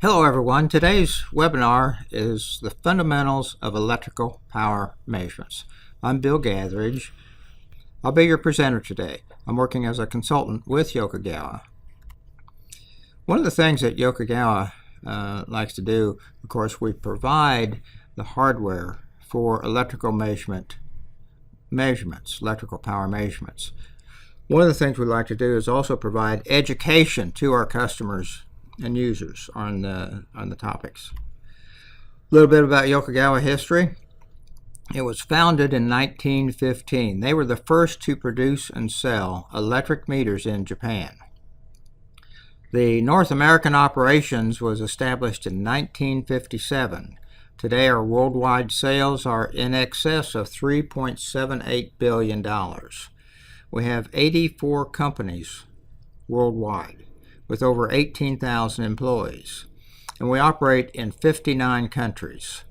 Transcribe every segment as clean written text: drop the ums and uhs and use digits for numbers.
Hello everyone. Today's webinar is the fundamentals of electrical power measurements. I'm Bill Gatheridge. I'll be your presenter today. I'm working as a consultant with Yokogawa. One of the things that Yokogawa likes to do, of course, we provide the hardware for electrical measurements, electrical power measurements. One of the things we like to do is also provide education to our customers and users on the topics. A little bit about Yokogawa history. It was founded in 1915. They were the first to produce and sell electric meters in Japan. The North American operations was established in 1957. Today our worldwide sales are in excess of $3.78 billion. We have 84 companies worldwide, with over 18,000 employees, and we operate in 59 countries.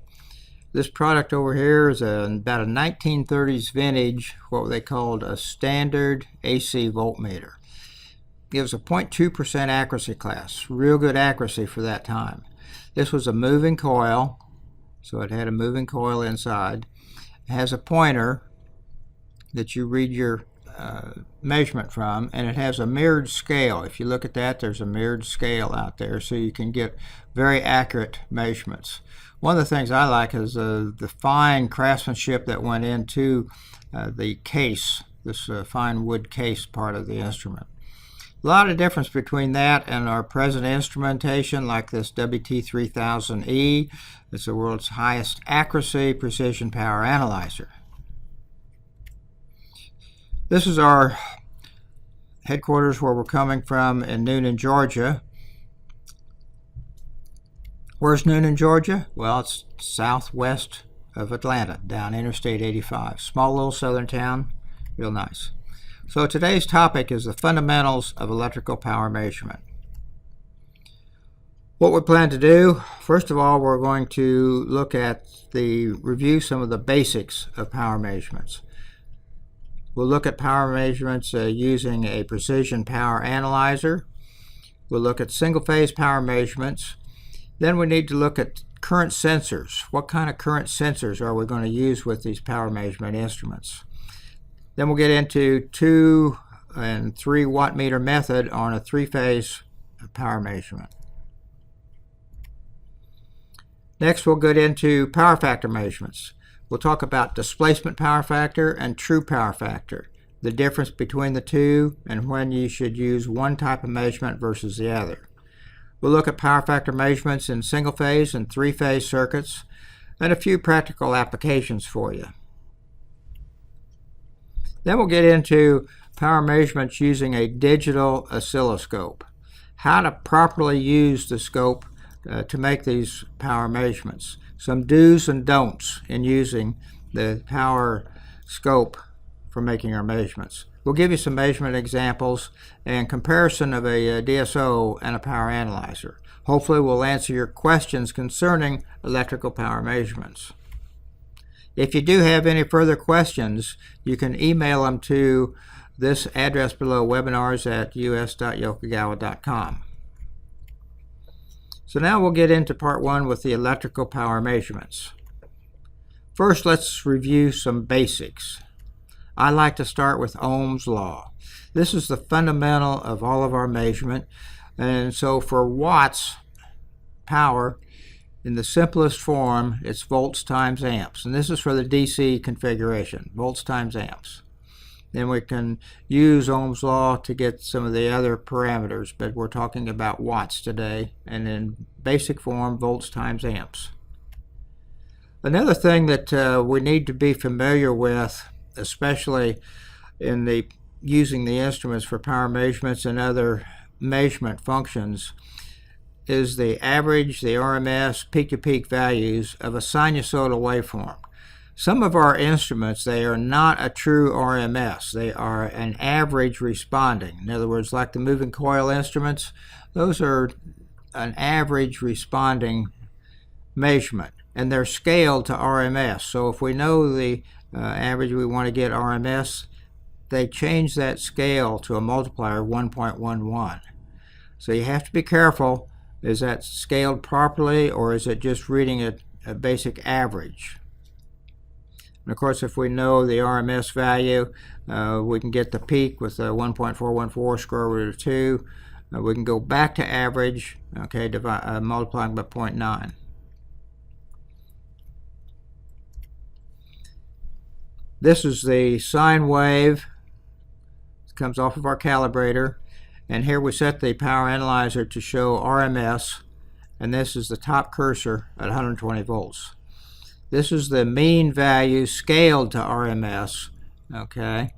This product over here is about a 1930s vintage, what they called a standard AC voltmeter. Gives a 0.2% accuracy class, real good accuracy for that time. This was a moving coil, so it had a moving coil inside. It has a pointer that you read your measurement from, and it has a mirrored scale. If you look at that, there's a mirrored scale out there, so you can get very accurate measurements. One of the things I like is the fine craftsmanship that went into the case, this fine wood case part of the instrument. A lot of difference between that and our present instrumentation, like this WT3000E. It's the world's highest accuracy precision power analyzer. This is our headquarters where we're coming from in Newnan, Georgia. Where's Newnan, Georgia? Well, it's southwest of Atlanta, down Interstate 85. Small little southern town, real nice. So today's topic is the fundamentals of electrical power measurement. What we plan to do, first of all, we're going to review some of the basics of power measurements. We'll look at power measurements using a precision power analyzer. We'll look at single-phase power measurements. Then we need to look at current sensors. What kind of current sensors are we going to use with these power measurement instruments? Then we'll get into 2 and 3 wattmeter method on a 3-phase power measurement. Next, we'll get into power factor measurements. We'll talk about displacement power factor and true power factor, the difference between the two, and when you should use one type of measurement versus the other. We'll look at power factor measurements in single-phase and 3-phase circuits, and a few practical applications for you. Then we'll get into power measurements using a digital oscilloscope, how to properly use the scope to make these power measurements. Some do's and don'ts in using the power scope for making our measurements. We'll give you some measurement examples and comparison of a DSO and a power analyzer. Hopefully we'll answer your questions concerning electrical power measurements. If you do have any further questions, you can email them to this address below, webinars@us.yokogawa.com. So now we'll get into part 1 with the electrical power measurements. First, let's review some basics. I like to start with Ohm's law. This is the fundamental of all of our measurement. And so for watts power, in the simplest form, it's volts times amps. And this is for the DC configuration, volts times amps. Then we can use Ohm's law to get some of the other parameters, but we're talking about watts today, and in basic form, volts times amps. Another thing that we need to be familiar with, especially in using the instruments for power measurements and other measurement functions, is the average, the RMS, peak-to-peak values of a sinusoidal waveform. Some of our instruments, they are not a true RMS. They are an average responding. In other words, like the moving coil instruments, those are an average responding measurement, and they're scaled to RMS. So if we know the average we want to get RMS, they change that scale to a multiplier of 1.11. So you have to be careful Is that scaled properly, or is it just reading a basic average? And of course, if we know the RMS value, we can get the peak with 1.414 square root of 2. We can go back to average, okay, multiplying by 0.9. This is the sine wave. It comes off of our calibrator. And here we set the power analyzer to show RMS. And this is the top cursor at 120 volts. This is the mean value scaled to RMS. Okay.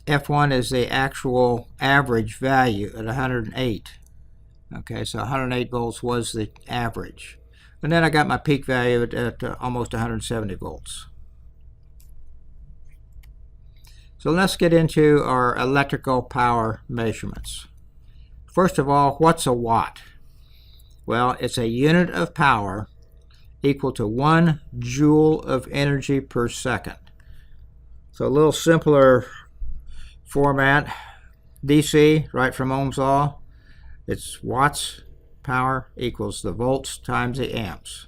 F1 is the actual average value at 108. Okay, so 108 volts was the average. And then I got my peak value at almost 170 volts. So let's get into our electrical power measurements. First of all, what's a watt? Well, it's a unit of power equal to 1 joule of energy per second. So a little simpler format. DC, right from Ohm's law, it's watts power equals the volts times the amps.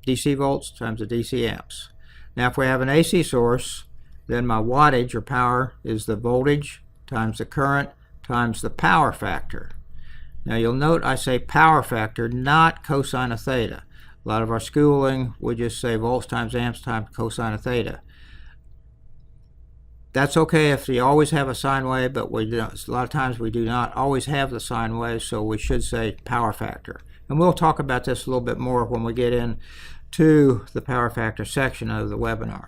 DC volts times the DC amps. Now if we have an AC source, then my wattage or power is the voltage times the current times the power factor. Now you'll note I say power factor, not cosine of theta. A lot of our schooling would just say volts times amps times cosine of theta. That's okay if you always have a sine wave, but a lot of times we do not always have the sine wave, so we should say power factor. And we'll talk about this a little bit more when we get into the power factor section of the webinar.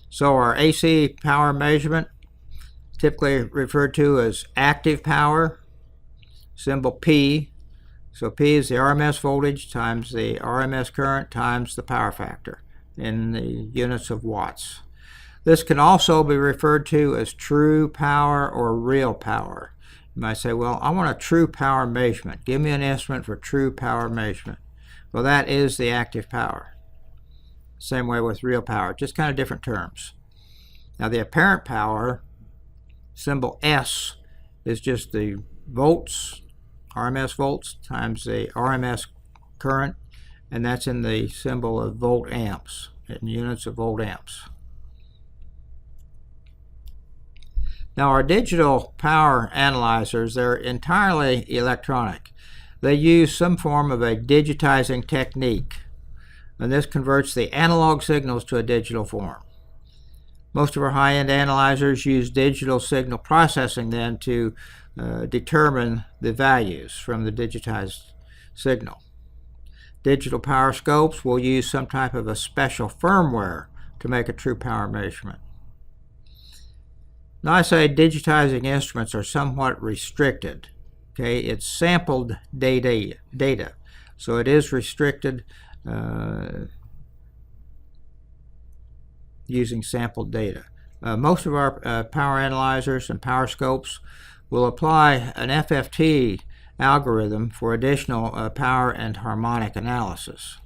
So our AC power measurement, typically referred to as active power, symbol P. So P is the RMS voltage times the RMS current times the power factor in the units of watts. This can also be referred to as true power or real power. You might say, well, I want a true power measurement. Give me an instrument for true power measurement. Well, that is the active power. Same way with real power, just kind of different terms. Now the apparent power, symbol S, is just the volts, RMS volts, times the RMS current, and that's in the symbol of volt amps, in units of volt amps. Now our digital power analyzers, they're entirely electronic. They use some form of a digitizing technique, and this converts the analog signals to a digital form. Most of our high-end analyzers use digital signal processing then to determine the values from the digitized signal. Digital power scopes will use some type of a special firmware to make a true power measurement. Now I say digitizing instruments are somewhat restricted. Okay, it's sampled data, so it is restricted using sampled data. Most of our power analyzers and power scopes will apply an FFT algorithm for additional power and harmonic analysis.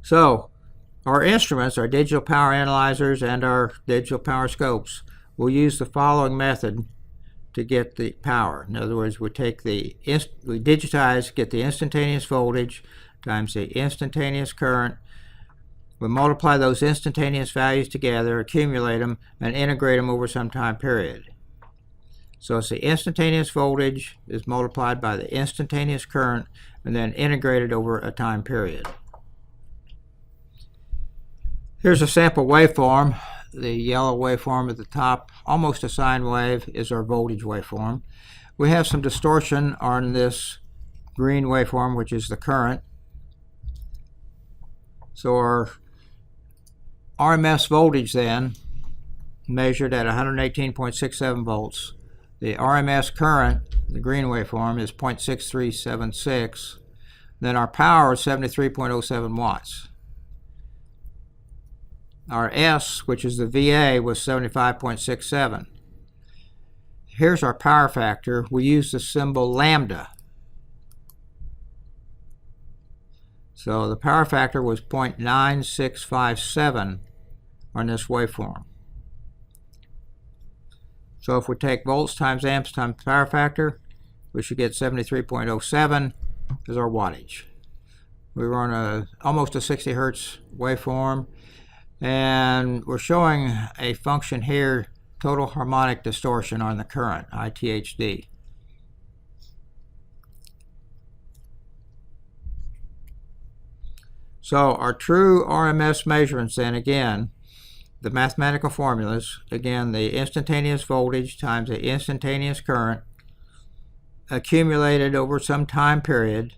So our instruments, our digital power analyzers and our digital power scopes, will use the following method to get the power. In other words, we digitize, get the instantaneous voltage times the instantaneous current. We multiply those instantaneous values together, accumulate them, and integrate them over some time period. So it's the instantaneous voltage is multiplied by the instantaneous current and then integrated over a time period. Here's a sample waveform. The yellow waveform at the top, almost a sine wave, is our voltage waveform. We have some distortion on this green waveform, which is the current. So our RMS voltage then, measured at 118.67 volts. The RMS current, the green waveform, is 0.6376. Then our power is 73.07 watts. Our S, which is the VA, was 75.67. Here's our power factor. We use the symbol lambda. So the power factor was 0.9657 on this waveform. So if we take volts times amps times power factor, we should get 73.07 as our wattage. We run almost a 60 hertz waveform, and we're showing a function here, total harmonic distortion on the current, ITHD. So our true RMS measurements then, again, the mathematical formulas, again, the instantaneous voltage times the instantaneous current accumulated over some time period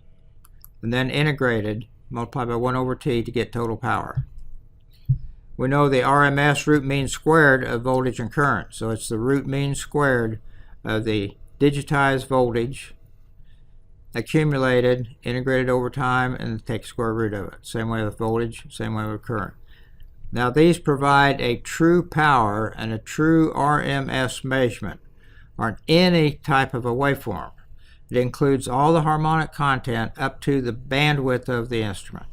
and then integrated, multiplied by 1 over T to get total power. We know the RMS root mean squared of voltage and current, so it's the root mean squared of the digitized voltage accumulated, integrated over time, and take square root of it. Same way with voltage, same way with current. Now these provide a true power and a true RMS measurement on any type of a waveform. It includes all the harmonic content up to the bandwidth of the instrument.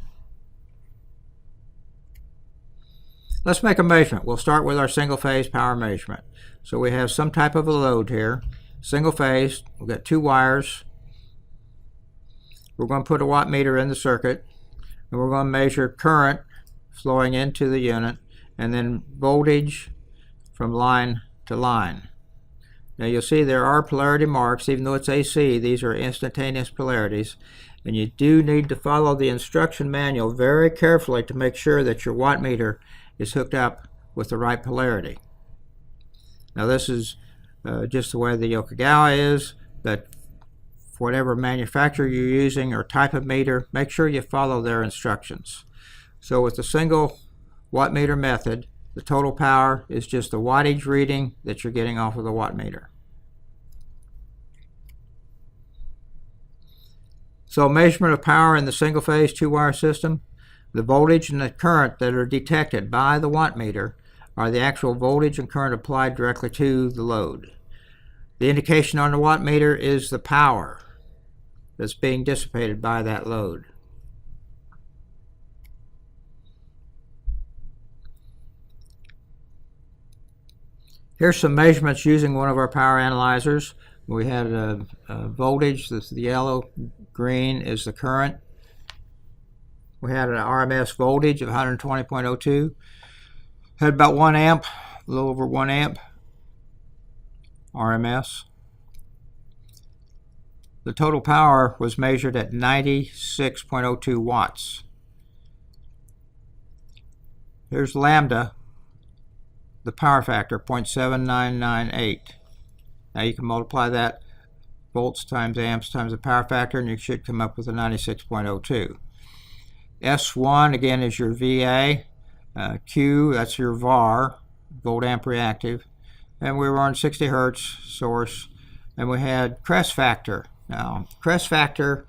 Let's make a measurement. We'll start with our single phase power measurement. So we have some type of a load here, single phase. We've got 2 wires. We're going to put a wattmeter in the circuit, and we're going to measure current flowing into the unit, and then voltage from line to line. Now you'll see there are polarity marks. Even though it's AC, these are instantaneous polarities, and you do need to follow the instruction manual very carefully to make sure that your wattmeter is hooked up with the right polarity. Now this is just the way the Yokogawa is, but for whatever manufacturer you're using or type of meter, make sure you follow their instructions. So with the single wattmeter method, the total power is just the wattage reading that you're getting off of the wattmeter. So measurement of power in the single phase 2-wire system, the voltage and the current that are detected by the wattmeter are the actual voltage and current applied directly to the load. The indication on the wattmeter is the power that's being dissipated by that load. Here's some measurements using one of our power analyzers. We had a voltage, the yellow, green is the current. We had an RMS voltage of 120.02. Had about 1 amp, a little over 1 amp RMS. The total power was measured at 96.02 watts. Here's lambda, the power factor, 0.7998. Now you can multiply that, volts times amps times the power factor, and you should come up with a 96.02. S1 again is your VA, Q, that's your VAR, volt amp reactive, and we were on 60 hertz source, and we had crest factor. Now crest factor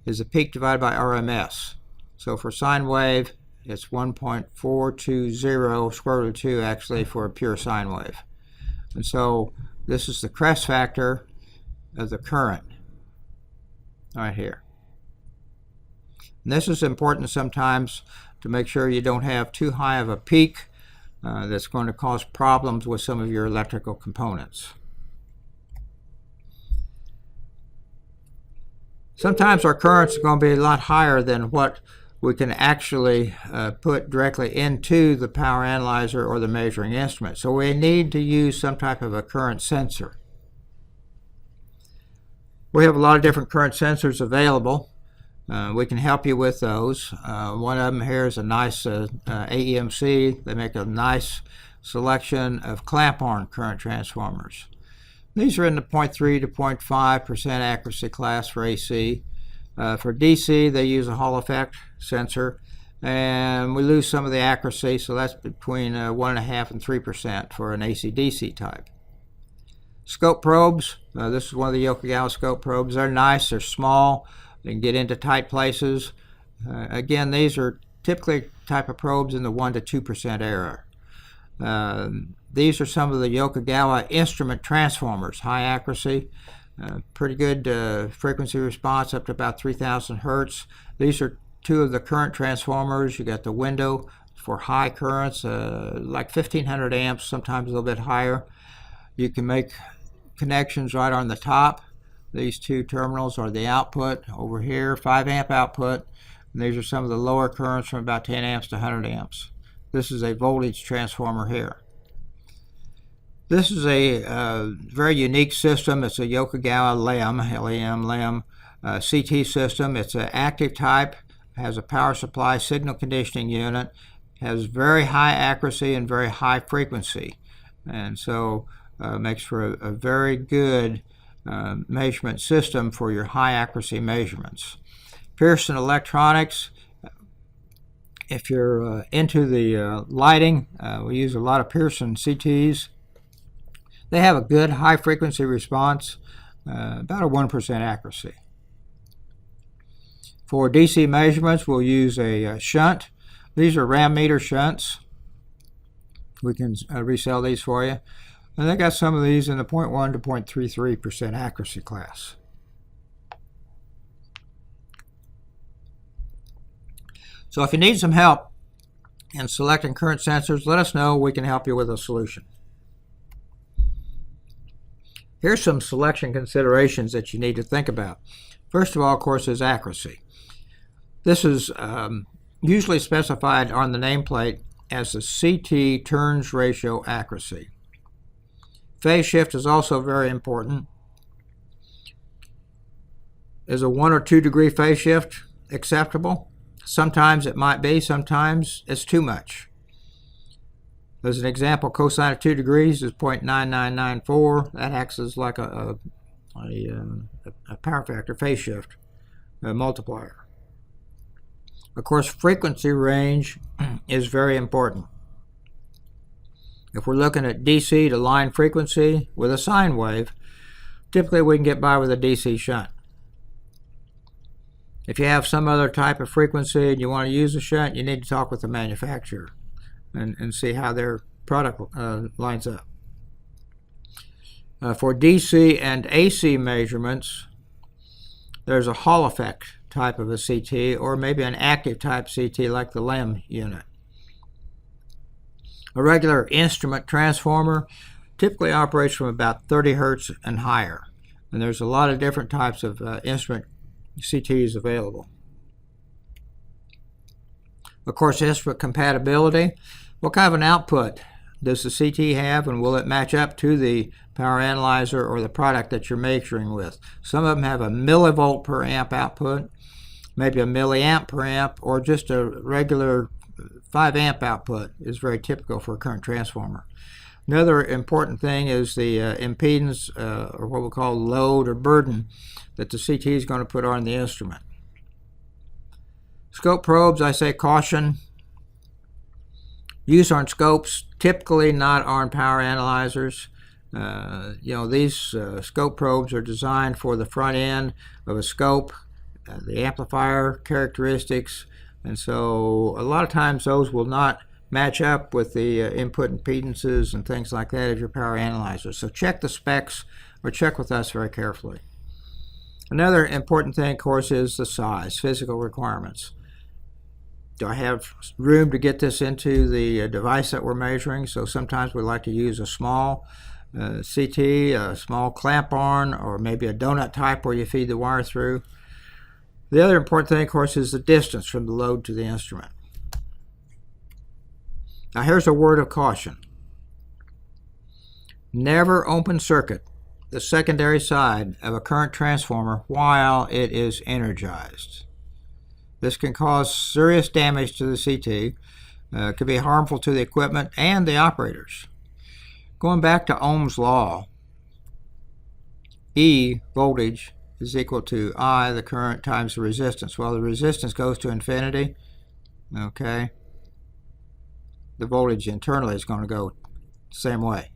is the peak divided by RMS. So for sine wave, it's 1.420 square root of 2 actually for a pure sine wave. And so this is the crest factor of the current right here. And this is important sometimes to make sure you don't have too high of a peak that's going to cause problems with some of your electrical components. Sometimes our currents are going to be a lot higher than what we can actually put directly into the power analyzer or the measuring instrument. So we need to use some type of a current sensor. We have a lot of different current sensors available. We can help you with those. One of them here is a nice AEMC. They make a nice selection of clamp-on current transformers. These are in the 0.3 to 0.5% accuracy class for AC. For DC, they use a Hall effect sensor, and we lose some of the accuracy, so that's between 1.5 and 3% for an AC-DC type. Scope probes, this is one of the Yokogawa scope probes. They're nice, they're small, they can get into tight places. Again, these are typically type of probes in the 1 to 2% error. These are some of the Yokogawa instrument transformers, high accuracy, pretty good frequency response up to about 3,000 hertz. These are 2 of the current transformers. You got the window for high currents, like 1,500 amps, sometimes a little bit higher. You can make connections right on the top. These two terminals are the output over here, 5 amp output. And these are some of the lower currents from about 10 amps to 100 amps. This is a voltage transformer here. This is a very unique system. It's a Yokogawa LEM CT system. It's an active type, has a power supply signal conditioning unit, has very high accuracy and very high frequency, and so makes for a very good measurement system for your high accuracy measurements. Pearson Electronics, if you're into the lighting, we use a lot of Pearson CTs. They have a good high frequency response, about a 1% accuracy. For DC measurements, we'll use a shunt. These are Wattmeter shunts. We can resell these for you. And they got some of these in the 0.1 to 0.33% accuracy class. So if you need some help in selecting current sensors, let us know. We can help you with a solution. Here's some selection considerations that you need to think about. First of all, of course, is accuracy. This is usually specified on the nameplate as the CT turns ratio accuracy. Phase shift is also very important. Is a 1 or 2 degree phase shift acceptable? Sometimes it might be, sometimes it's too much. As an example, cosine of 2 degrees is 0.9994. That acts as like a power factor phase shift multiplier. Of course, frequency range is very important. If we're looking at DC to line frequency with a sine wave, typically we can get by with a DC shunt. If you have some other type of frequency and you want to use a shunt, you need to talk with the manufacturer and see how their product lines up. For DC and AC measurements, there's a Hall effect type of a CT, or maybe an active type CT like the LEM unit. A regular instrument transformer typically operates from about 30 hertz and higher, and there's a lot of different types of instrument CTs available. Of course, instrument compatibility. What kind of an output does the CT have, and will it match up to the power analyzer or the product that you're measuring with? Some of them have a millivolt per amp output, maybe a milliamp per amp, or just a regular 5 amp output is very typical for a current transformer. Another important thing is the impedance, or what we call load or burden, that the CT is going to put on the instrument. Scope probes, I say caution. Use on scopes, typically not on power analyzers. These scope probes are designed for the front end of a scope, the amplifier characteristics, and so a lot of times those will not match up with the input impedances and things like that of your power analyzer. So check the specs or check with us very carefully. Another important thing, of course, is the size, physical requirements. Do I have room to get this into the device that we're measuring? So sometimes we like to use a small CT, a small clamp on, or maybe a donut type where you feed the wire through. The other important thing, of course, is the distance from the load to the instrument. Now here's a word of caution. Never open circuit the secondary side of a current transformer while it is energized. This can cause serious damage to the CT, could be harmful to the equipment and the operators. Going back to Ohm's law, E, voltage, is equal to I, the current, times the resistance. Well, the resistance goes to infinity, okay? The voltage internally is going to go the same way.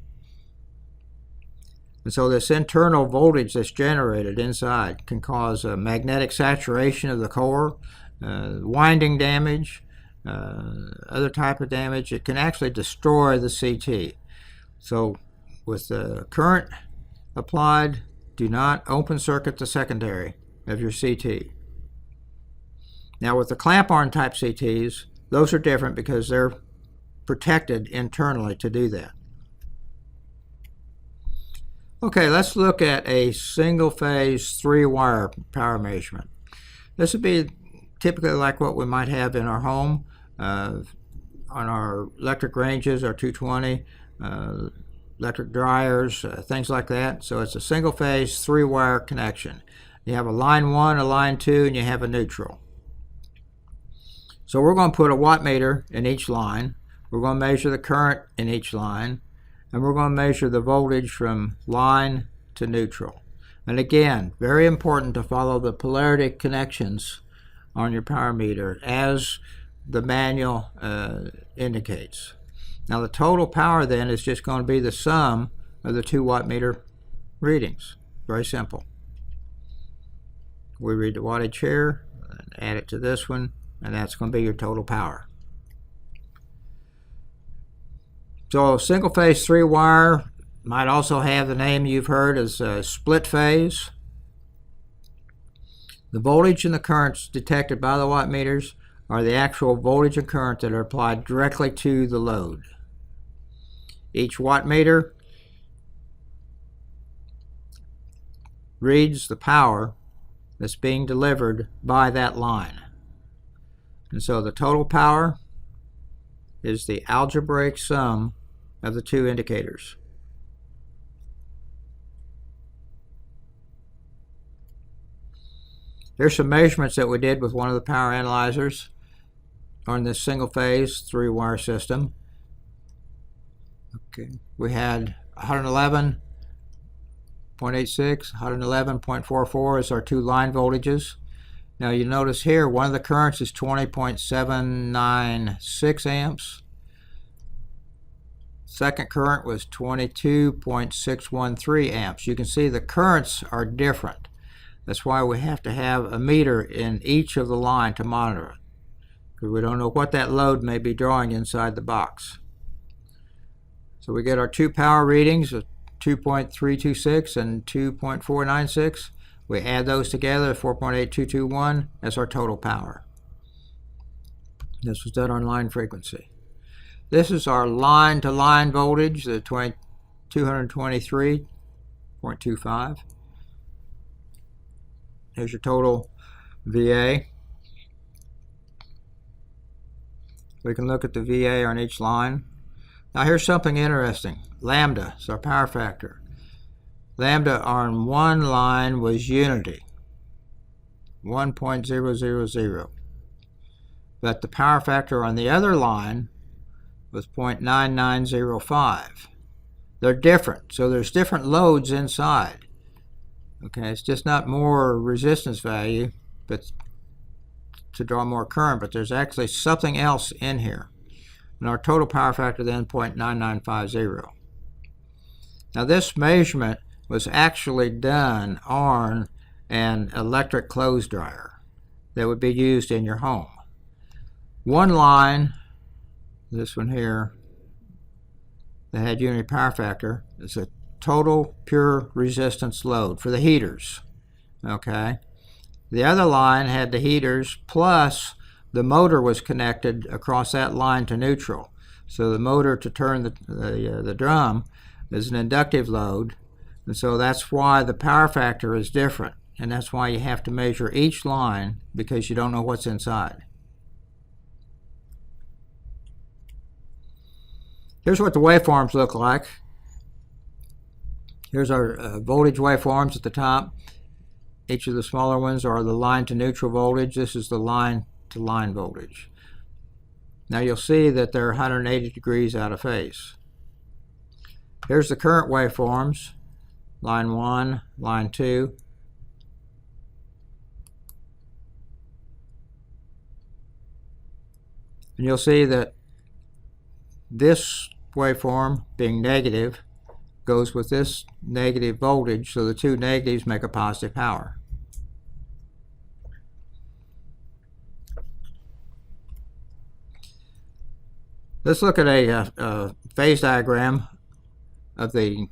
And so this internal voltage that's generated inside can cause a magnetic saturation of the core, winding damage, other type of damage. It can actually destroy the CT. So with the current applied, do not open circuit the secondary of your CT. Now with the clamp-on type CTs, those are different because they're protected internally to do that. Okay, let's look at a single phase 3-wire power measurement. This would be typically like what we might have in our home on our electric ranges, our 220, electric dryers, things like that. So it's a single phase 3-wire connection. You have a line 1, a line 2, and you have a neutral. So we're going to put a wattmeter in each line. We're going to measure the current in each line, and we're going to measure the voltage from line to neutral. And again, very important to follow the polarity connections on your power meter as the manual indicates. Now the total power then is just going to be the sum of the 2 wattmeter readings. Very simple. We read the wattage here, and add it to this one, and that's going to be your total power. So single phase 3-wire might also have the name you've heard as split phase. The voltage and the currents detected by the wattmeters are the actual voltage and current that are applied directly to the load. Each wattmeter reads the power that's being delivered by that line. And so the total power is the algebraic sum of the 2 indicators. Here's some measurements that we did with one of the power analyzers on this single phase 3-wire system. Okay, we had 111.86, 111.44 is our 2 line voltages. Now you notice here one of the currents is 20.796 amps. Second current was 22.613 amps. You can see the currents are different. That's why we have to have a meter in each of the line to monitor it, because we don't know what that load may be drawing inside the box. So we get our 2 power readings of 2.326 and 2.496. We add those together, 4.8221. That's our total power. This was done on line frequency. This is our line-to-line voltage, the 223.25. Here's your total VA. We can look at the VA on each line. Now here's something interesting. Lambda is our power factor. Lambda on one line was unity, 1.000. But the power factor on the other line was 0.9905. They're different, so there's different loads inside. Okay, it's just not more resistance value, but to draw more current, but there's actually something else in here. And our total power factor then 0.9950. Now this measurement was actually done on an electric clothes dryer that would be used in your home. One line, this one here, that had unity power factor, is a total pure resistance load for the heaters. Okay, the other line had the heaters plus the motor was connected across that line to neutral. So the motor to turn the drum is an inductive load, and so that's why the power factor is different, and that's why you have to measure each line, because you don't know what's inside. Here's what the waveforms look like. Here's our voltage waveforms at the top. Each of the smaller ones are the line to neutral voltage. This is the line to line voltage. Now you'll see that they're 180 degrees out of phase. Here's the current waveforms, line 1, line 2. And you'll see that this waveform, being negative, goes with this negative voltage, so the two negatives make a positive power. Let's look at a phase diagram of the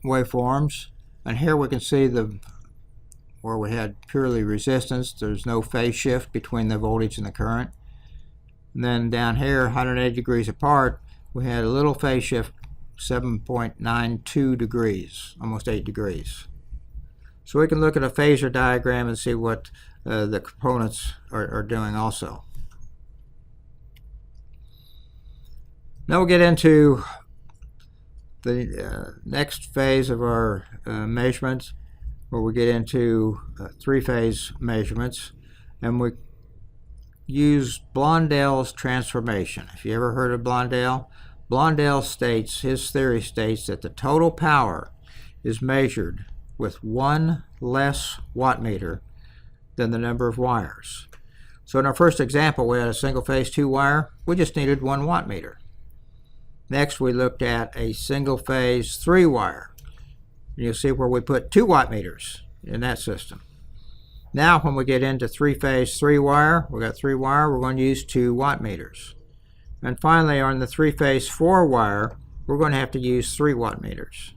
waveforms, and here we can see where we had purely resistance. There's no phase shift between the voltage and the current. And then down here, 180 degrees apart, we had a little phase shift 7.92 degrees, almost 8 degrees. So we can look at a phasor diagram and see what the components are doing also. Now we'll get into the next phase of our measurements, where we get into three-phase measurements, and we use Blondell's transformation. If you ever heard of Blondell, his theory states that the total power is measured with one less wattmeter than the number of wires. So in our first example, we had a single-phase 2-wire. We just needed 1 wattmeter. Next, we looked at a single-phase 3-wire. You'll see where we put 2 wattmeters in that system. Now, when we get into three-phase 3-wire, we got 3-wire, we're going to use 2 wattmeters. And finally, on the three-phase 4-wire, we're going to have to use 3 wattmeters.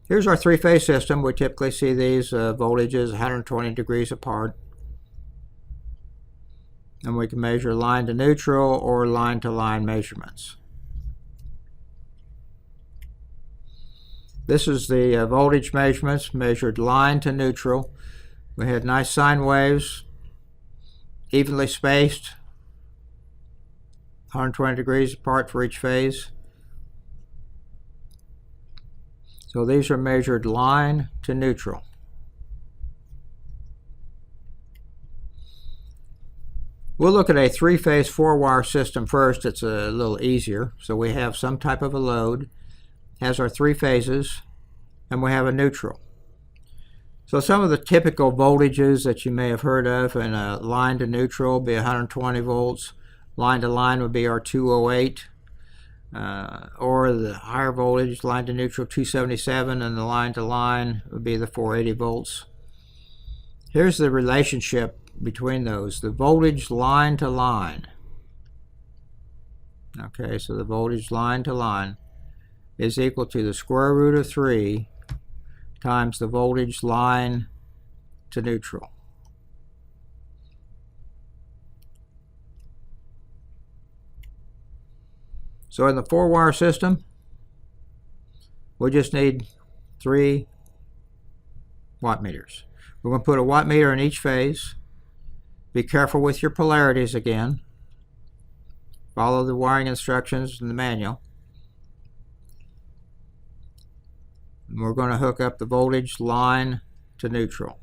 Here's our three-phase system. We typically see these voltages 120 degrees apart. And we can measure line to neutral or line to line measurements. This is the voltage measurements measured line to neutral. We had nice sine waves, evenly spaced, 120 degrees apart for each phase. So these are measured line to neutral. We'll look at a three-phase 4-wire system first. It's a little easier. So we have some type of a load, has our 3 phases, and we have a neutral. So some of the typical voltages that you may have heard of in a line to neutral would be 120 volts. Line to line would be our 208, or the higher voltage, line to neutral 277, and the line to line would be the 480 volts. Here's the relationship between those. The voltage line to line. Okay, so the voltage line to line is equal to the square root of 3 times the voltage line to neutral. So in the 4-wire system, we just need 3 wattmeters. We're going to put a wattmeter in each phase. Be careful with your polarities again. Follow the wiring instructions in the manual. And we're going to hook up the voltage line to neutral.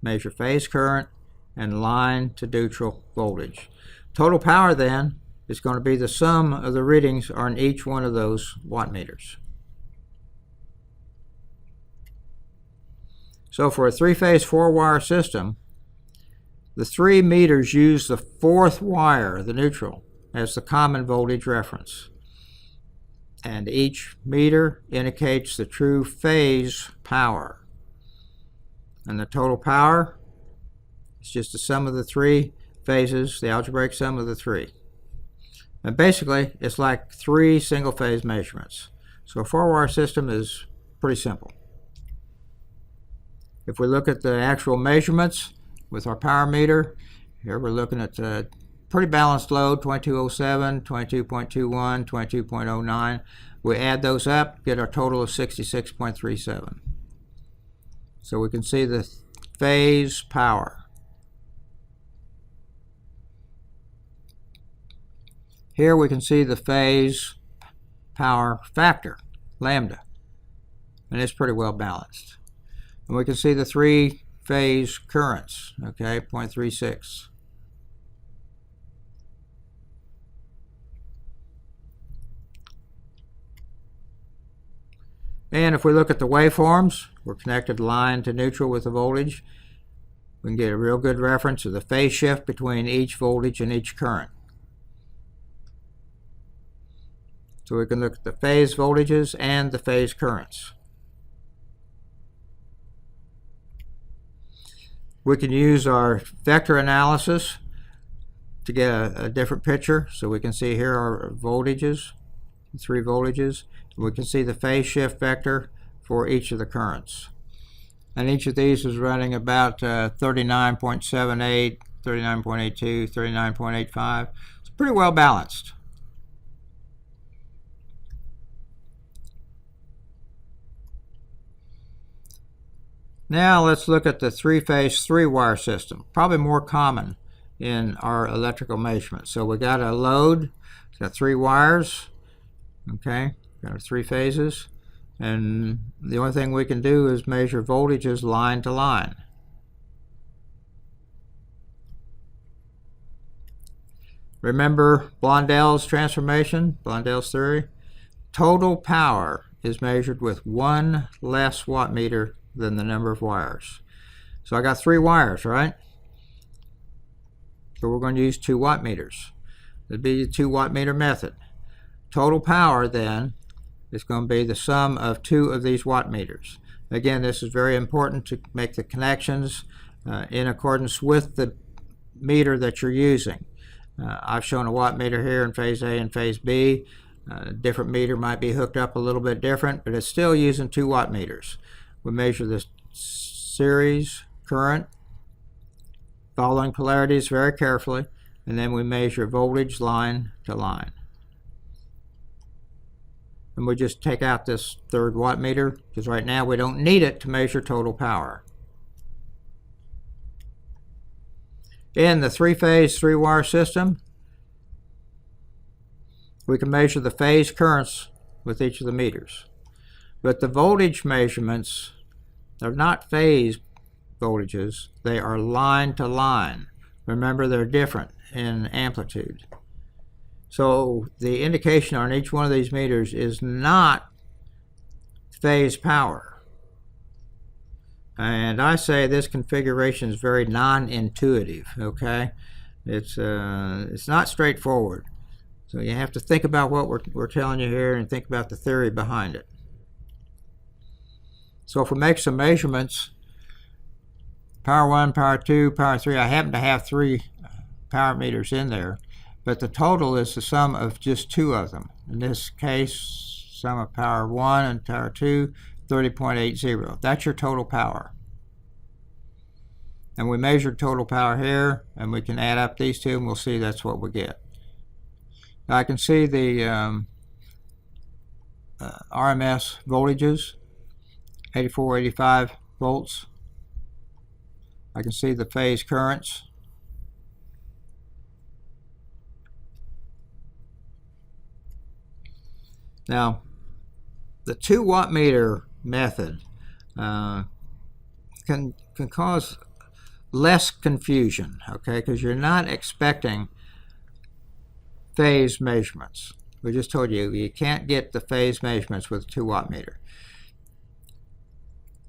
Measure phase current and line to neutral voltage. Total power then is going to be the sum of the readings on each one of those wattmeters. So for a 3-phase 4-wire system, the 3 meters use the 4th wire, the neutral, as the common voltage reference. And each meter indicates the true phase power. And the total power is just the sum of the 3 phases, the algebraic sum of the 3. And basically, it's like 3 single-phase measurements. So a 4-wire system is pretty simple. If we look at the actual measurements with our power meter, here we're looking at a pretty balanced load, 2207, 22.21, 22.09. We add those up, get our total of 66.37. So we can see the phase power. Here we can see the phase power factor, lambda, and it's pretty well balanced. And we can see the 3-phase currents, okay, 0.36. And if we look at the waveforms, we're connected line to neutral with the voltage. We can get a real good reference of the phase shift between each voltage and each current. So we can look at the phase voltages and the phase currents. We can use our vector analysis to get a different picture. So we can see here our voltages, 3 voltages. We can see the phase shift vector for each of the currents. And each of these is running about 39.78 39.82, 39.85. It's pretty well balanced. Now let's look at the three-phase, three-wire system, probably more common in our electrical measurements. So we got a load, it's got 3 wires, okay, got our 3 phases, and the only thing we can do is measure voltages line to line. Remember Blondell's transformation, Blondell's theory? Total power is measured with 1 less wattmeter than the number of wires. So I got 3 wires, right? So we're going to use 2 wattmeters. It'd be the 2 wattmeter method. Total power then is going to be the sum of 2 of these wattmeters. Again, this is very important to make the connections in accordance with the meter that you're using. I've shown a wattmeter here in phase A and phase B. Different meter might be hooked up a little bit different, but it's still using 2 wattmeters. We measure the series current, following polarities very carefully, and then we measure voltage line to line. And we just take out this 3rd wattmeter because right now we don't need it to measure total power. In the 3-phase, 3-wire system, we can measure the phase currents with each of the meters. But the voltage measurements are not phase voltages, they are line to line. Remember, they're different in amplitude. So the indication on each one of these meters is not phase power. And I say this configuration is very non-intuitive, okay? It's not straightforward. So you have to think about what we're telling you here and think about the theory behind it. So if we make some measurements, power 1, power 2, power 3, I happen to have 3 power meters in there, but the total is the sum of just 2 of them. In this case, sum of power 1 and power 2, 30.80. That's your total power. And we measured total power here, and we can add up these two, and we'll see that's what we get. Now I can see the RMS voltages, 84, 85 volts. I can see the phase currents. Now, the 2 wattmeter method can cause less confusion, okay, because you're not expecting phase measurements. We just told you you can't get the phase measurements with a 2 wattmeter.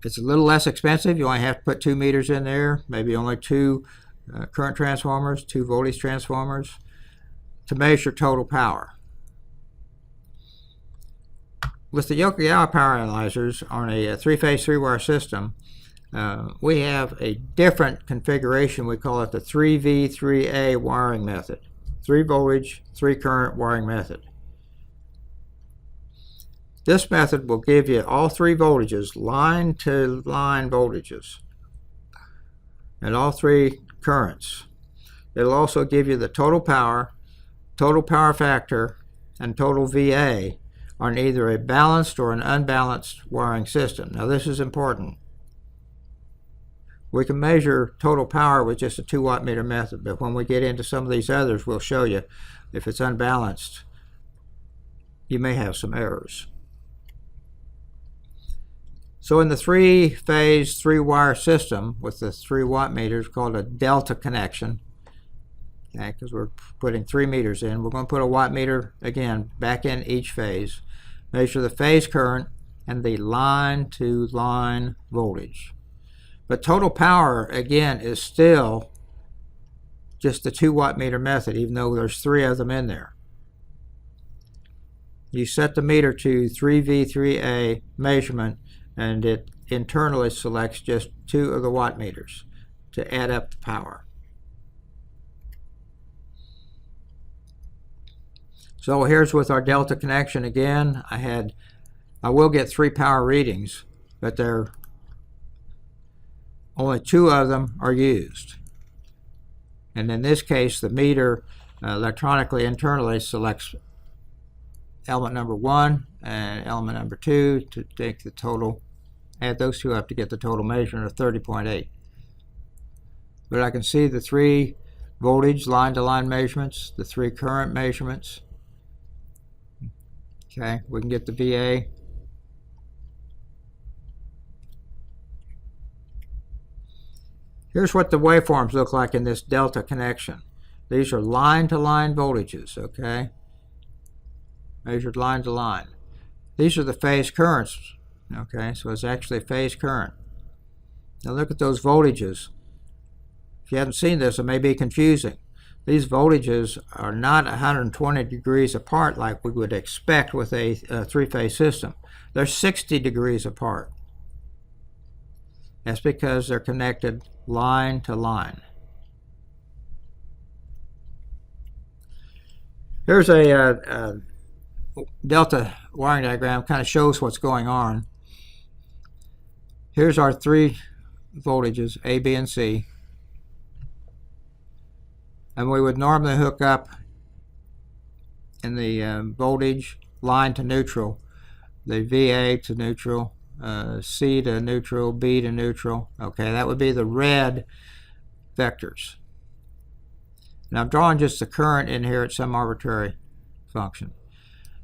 It's a little less expensive. You only have to put 2 meters in there, maybe only 2 current transformers, 2 voltage transformers to measure total power. With the Yokogawa power analyzers on a 3-phase 3-wire system, we have a different configuration. We call it the 3V3A wiring method. 3 voltage, 3 current wiring method. This method will give you all 3 voltages, line to line voltages, and all 3 currents. It'll also give you the total power factor, and total VA on either a balanced or an unbalanced wiring system. Now this is important. We can measure total power with just a 2 wattmeter method, but when we get into some of these others, we'll show you if it's unbalanced, you may have some errors. So in the 3-phase, 3-wire system with the 3 wattmeters, called a delta connection, okay, because we're putting 3 meters in, we're going to put a wattmeter again back in each phase, measure the phase current and the line to line voltage. But total power again is still just the 2 wattmeter method, even though there's 3 of them in there. You set the meter to 3V3A measurement, and it internally selects just 2 of the wattmeters to add up the power. So here's with our delta connection again. I will get 3 power readings, but only 2 of them are used. And in this case, the meter electronically internally selects element number 1 and element number 2 to take the total, add those two up to get the total measurement of 30.8. But I can see the 3 voltage line-to-line measurements, the 3 current measurements. Okay, we can get the VA. Here's what the waveforms look like in this delta connection. These are line-to-line voltages, okay? Measured line to line. These are the phase currents, okay? So it's actually a phase current. Now look at those voltages. If you haven't seen this, it may be confusing. These voltages are not 120 degrees apart like we would expect with a three-phase system. They're 60 degrees apart. That's because they're connected line to line. Here's a delta wiring diagram, kind of shows what's going on. Here's our 3 voltages, A, B, and C. And we would normally hook up in the voltage line to neutral, the VA to neutral, C to neutral, B to neutral. Okay, that would be the red vectors. And I'm drawing just the current in here at some arbitrary function.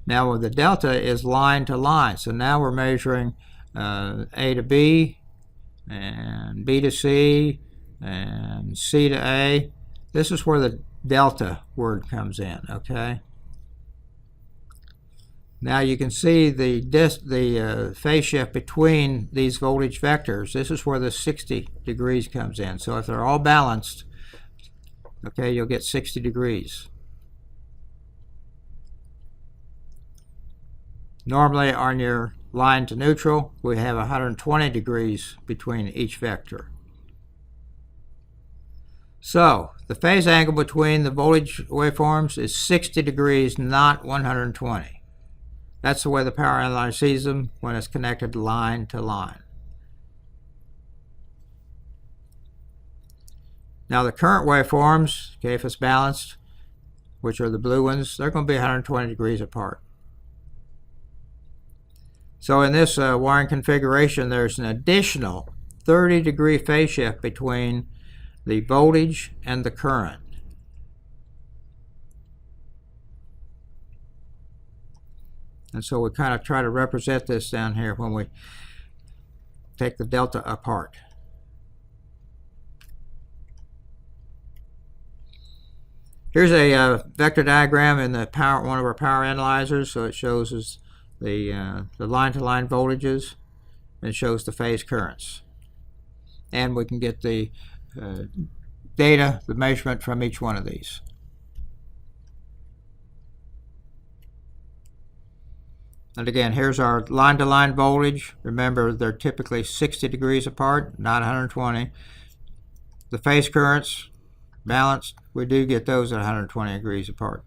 Now the delta is line to line, so now we're measuring A to B, and B to C, and C to A. This is where the delta word comes in, okay? Now you can see the phase shift between these voltage vectors. This is where the 60 degrees comes in. So if they're all balanced, okay, you'll get 60 degrees. Normally on your line to neutral, we have 120 degrees between each vector. So the phase angle between the voltage waveforms is 60 degrees, not 120. That's the way the power analyzer sees them when it's connected line to line. Now the current waveforms, okay, if it's balanced, which are the blue ones, they're going to be 120 degrees apart. So in this wiring configuration, there's an additional 30-degree phase shift between the voltage and the current. And so we kind of try to represent this down here when we take the delta apart. Here's a vector diagram in the one of our power analyzers. So it shows us the line-to-line voltages, and it shows the phase currents. And we can get the data, the measurement from each one of these. And again, here's our line-to-line voltage. Remember, they're typically 60 degrees apart, not 120. The phase currents, balanced, we do get those at 120 degrees apart.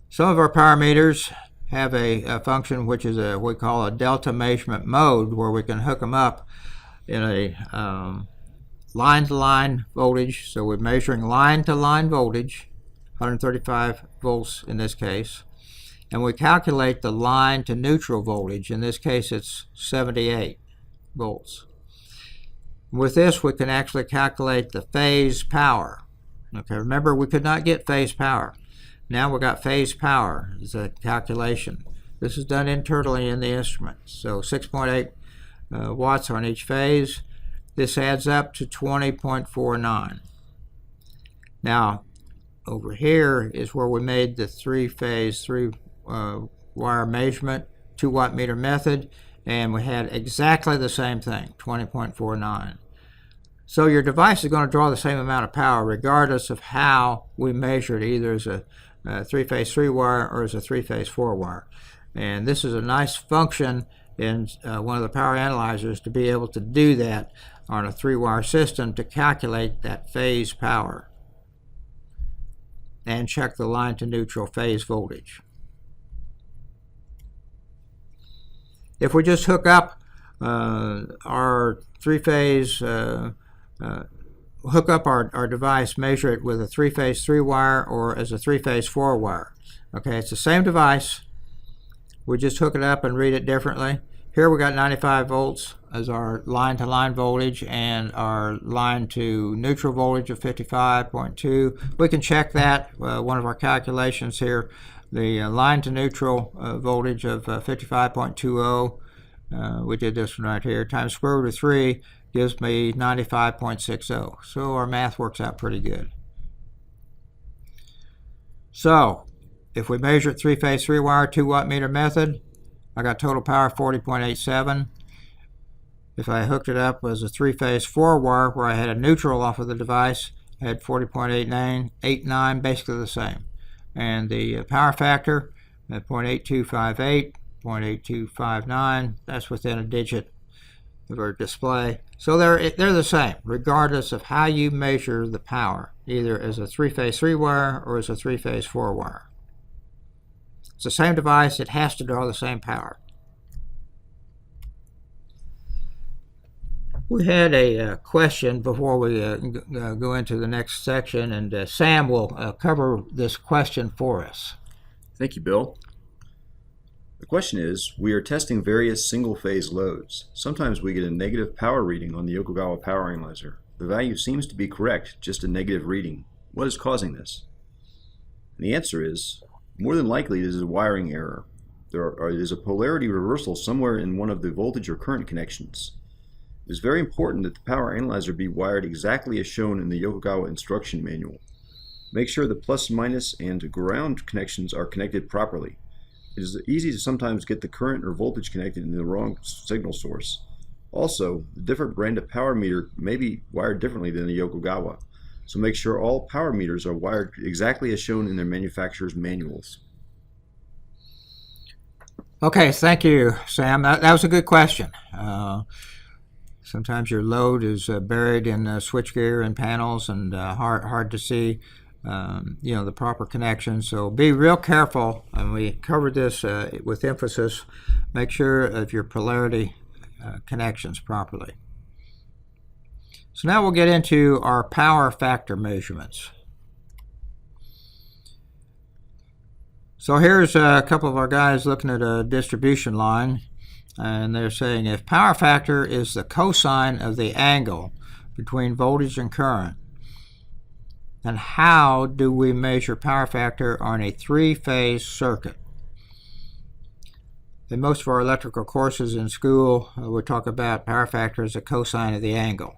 Some of our power meters have a function which is what we call a delta measurement mode, where we can hook them up in a line-to-line voltage. So we're measuring line-to-line voltage, 135 volts in this case, and we calculate the line to neutral voltage. In this case, it's 78 volts. With this, we can actually calculate the phase power. Okay, remember, we could not get phase power. Now we've got phase power as a calculation. This is done internally in the instrument. So 6.8 watts on each phase. This adds up to 20.49. Now, over here is where we made the three-phase, three-wire measurement, 2 Wattmeter method, and we had exactly the same thing, 20.49. So your device is going to draw the same amount of power regardless of how we measure it, either as a three-phase 3-wire or as a three-phase 4-wire. And this is a nice function in one of the power analyzers to be able to do that on a 3-wire system, to calculate that phase power and check the line to neutral phase voltage. If we just hook up our three-phase, hook up our device, measure it with a three-phase 3-wire or as a three-phase 4-wire. Okay, it's the same device. We just hook it up and read it differently. Here we got 95 volts as our line-to-line voltage and our line-to-neutral voltage of 55.2. We can check that, one of our calculations here. The line-to-neutral voltage of 55.20, we did this one right here, times square root of 3 gives me 95.60. So our math works out pretty good. So if we measure it three-phase 3-wire 2 wattmeter method, I got total power 40.87. If I hooked it up as a three-phase 4-wire where I had a neutral off of the device, I had 40.89, basically the same. And the power factor at 0.8258, 0.8259, that's within a digit of our display. So they're the same, regardless of how you measure the power, either as a three-phase 3-wire or as a three-phase 4-wire. It's the same device, it has to draw the same power. We had a question before we go into the next section, and Sam will cover this question for us. Thank you, Bill. The question is, we are testing various single-phase loads. Sometimes we get a negative power reading on the Yokogawa power analyzer. The value seems to be correct, just a negative reading. What is causing this? And the answer is, more than likely, this is a wiring error. There is a polarity reversal somewhere in one of the voltage or current connections. It is very important that the power analyzer be wired exactly as shown in the Yokogawa instruction manual. Make sure the plus, minus, and ground connections are connected properly. It is easy to sometimes get the current or voltage connected in the wrong signal source. Also, the different brand of power meter may be wired differently than the Yokogawa. So make sure all power meters are wired exactly as shown in their manufacturer's manuals. Okay, thank you, Sam. That was a good question. Sometimes your load is buried in switchgear and panels, and hard to see the proper connection. So be real careful, and we covered this with emphasis. Make sure of your polarity connections properly. So now we'll get into our power factor measurements. So here's a couple of our guys looking at a distribution line, and they're saying if power factor is the cosine of the angle between voltage and current, then how do we measure power factor on a three-phase circuit? In most of our electrical courses in school, we talk about power factor as a cosine of the angle.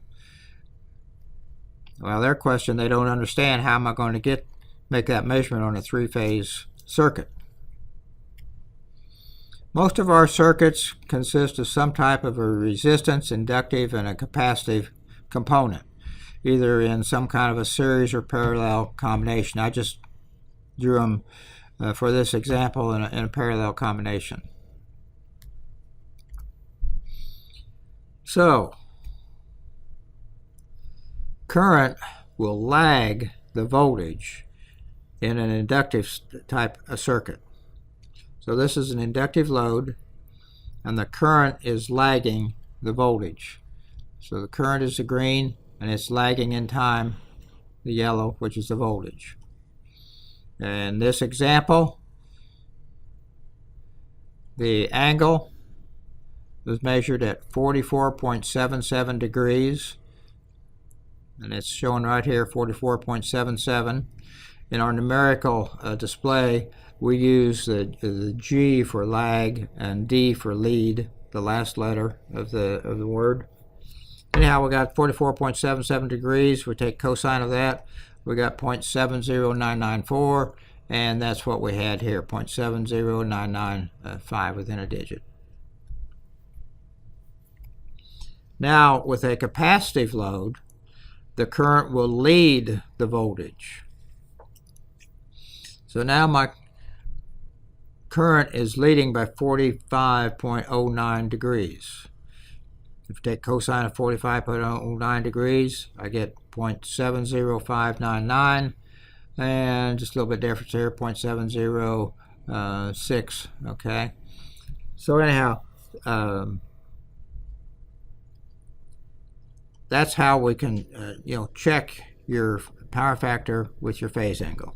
Well, their question, they don't understand, how am I going to make that measurement on a three-phase circuit? Most of our circuits consist of some type of a resistance, inductive, and a capacitive component, either in some kind of a series or parallel combination. I just drew them for this example in a parallel combination. So, current will lag the voltage in an inductive type of circuit. So this is an inductive load, and the current is lagging the voltage. So the current is the green, and it's lagging in time the yellow, which is the voltage. In this example, the angle was measured at 44.77 degrees, and it's shown right here, 44.77. In our numerical display, we use the G for lag and D for lead, the last letter of the word. Anyhow, we got 44.77 degrees. We take cosine of that. We got 0.70994, and that's what we had here, 0.70995 within a digit. Now, with a capacitive load, the current will lead the voltage. So now my current is leading by 45.09 degrees. If you take cosine of 45.09 degrees, I get 0.70599, and just a little bit difference here, 0.706, okay? So anyhow, that's how we can check your power factor with your phase angle.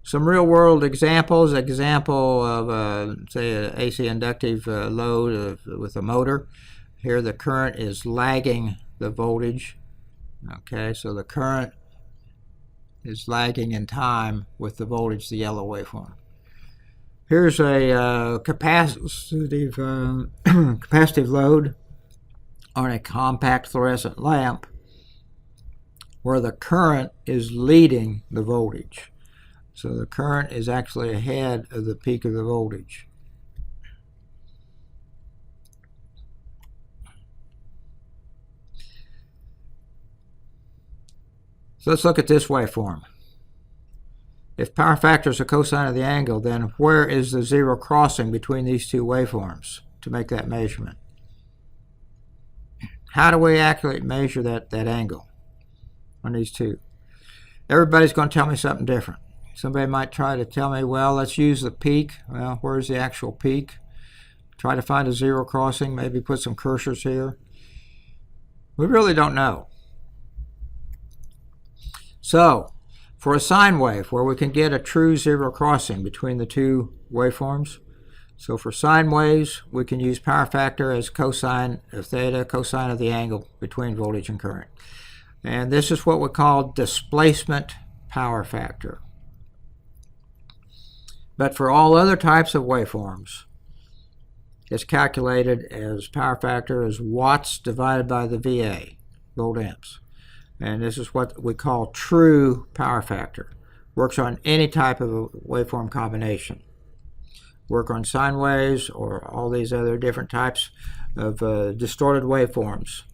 Some real-world examples. Example of say an AC inductive load with a motor. Here the current is lagging the voltage. Okay, so the current is lagging in time with the voltage, the yellow waveform. Here's a capacitive load on a compact fluorescent lamp where the current is leading the voltage. So the current is actually ahead of the peak of the voltage. So let's look at this waveform. If power factor is a cosine of the angle, then where is the zero crossing between these two waveforms to make that measurement? How do we accurately measure that angle on these two? Everybody's going to tell me something different. Somebody might try to tell me, well, let's use the peak. Well, where's the actual peak? Try to find a zero crossing, maybe put some cursors here. We really don't know. So, for a sine wave where we can get a true zero crossing between the two waveforms, so for sine waves, we can use power factor as cosine of theta, cosine of the angle between voltage and current. And this is what we call displacement power factor. But for all other types of waveforms, it's calculated as power factor as watts divided by the VA, volt amps. And this is what we call true power factor. Works on any type of a waveform combination. Work on sine waves or all these other different types of distorted waveforms.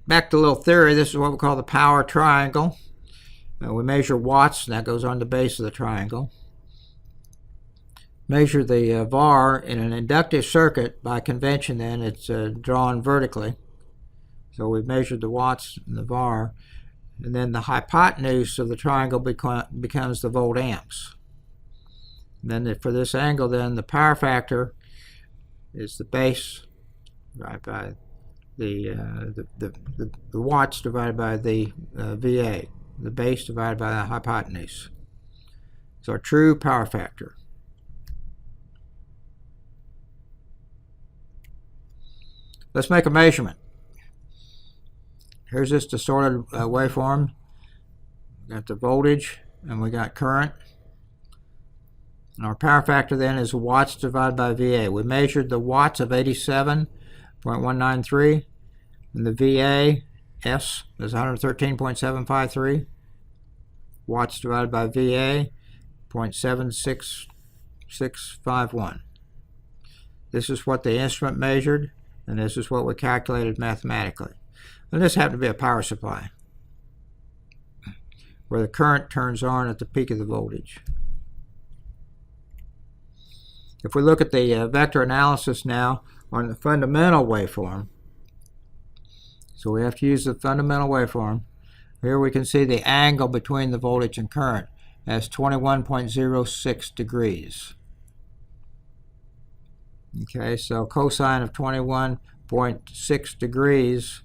Back to a little theory, this is what we call the power triangle. We measure watts, and that goes on the base of the triangle. Measure the VAR in an inductive circuit. By convention then, it's drawn vertically. So we've measured the watts and the VAR, and then the hypotenuse of the triangle becomes the volt amps. And then for this angle, then the power factor is the base divided by the watts divided by the VA, the base divided by the hypotenuse. It's our true power factor. Let's make a measurement. Here's this distorted waveform. We got the voltage and we got current. And our power factor then is watts divided by VA. We measured the watts of 87.193 and the VA S is 113.753. Watts divided by VA 0.76651. This is what the instrument measured, and this is what we calculated mathematically. And this happened to be a power supply where the current turns on at the peak of the voltage. If we look at the vector analysis now on the fundamental waveform, so we have to use the fundamental waveform. Here we can see the angle between the voltage and current as 21.06 degrees. Okay, so cosine of 21.6 degrees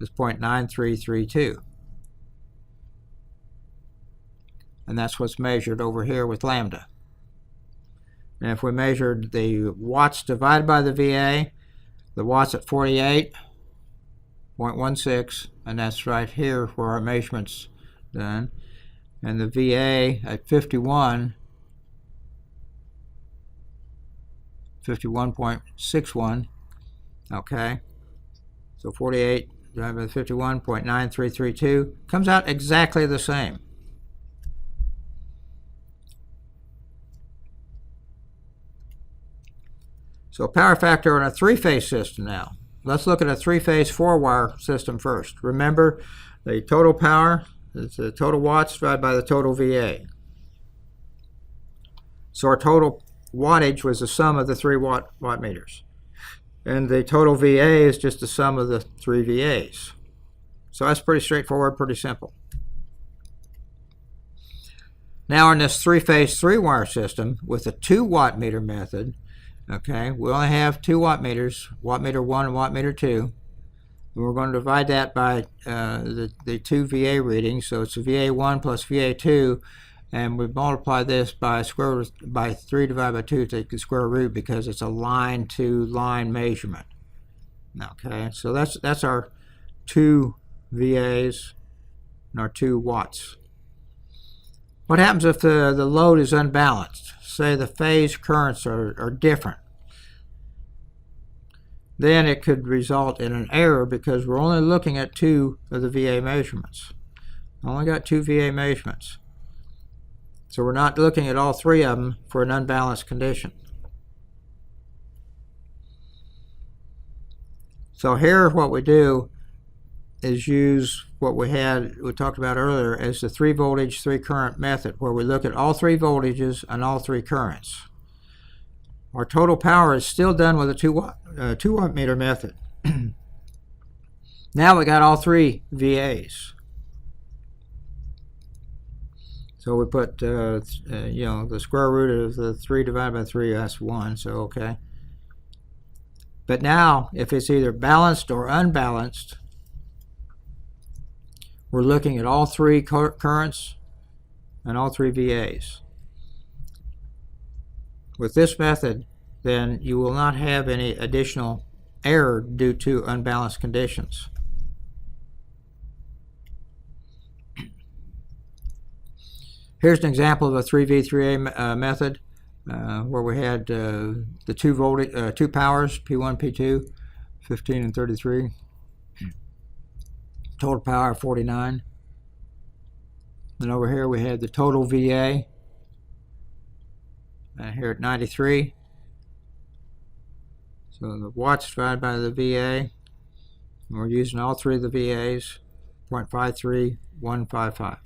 is 0.9332. And that's what's measured over here with lambda. And if we measured the watts divided by the VA, the watts at 48.16, and that's right here where our measurement's done, and the VA at 51.61, okay, so 48 divided by 51.9332 comes out exactly the same. So power factor on a three-phase system now. Let's look at a three-phase four-wire system first. Remember, the total power is the total watts divided by the total VA. So our total wattage was the sum of the 3 wattmeters. And the total VA is just the sum of the 3 VAs. So that's pretty straightforward, pretty simple. Now in this three-phase, three-wire system with a 2 wattmeter method, okay, we only have 2 wattmeters, wattmeter 1 and wattmeter 2. And we're going to divide that by the 2 VA readings, so it's a VA1 plus VA2, and we multiply this by 3 divided by 2 to take the square root because it's a line-to-line measurement. Okay, so that's our 2 VAs and our 2 watts. What happens if the load is unbalanced? Say the phase currents are different. Then it could result in an error because we're only looking at 2 of the VA measurements. Only got 2 VA measurements. So we're not looking at all 3 of them for an unbalanced condition. So here what we do is use what we talked about earlier as the 3 voltage, 3 current method, where we look at all 3 voltages and all 3 currents. Our total power is still done with a 2 wattmeter method. Now we got all 3 VAs. So we put, the square root of the 3 divided by 3, that's 1, so okay. But now, if it's either balanced or unbalanced, we're looking at all 3 currents and all 3 VAs. With this method, then you will not have any additional error due to unbalanced conditions. Here's an example of a 3V3A method where we had the 2 powers, P1, P2, 15 and 33. Total power 49. And over here we had the total VA. Here at 93. So the watts divided by the VA. And we're using all 3 of the VAs, 0.53155.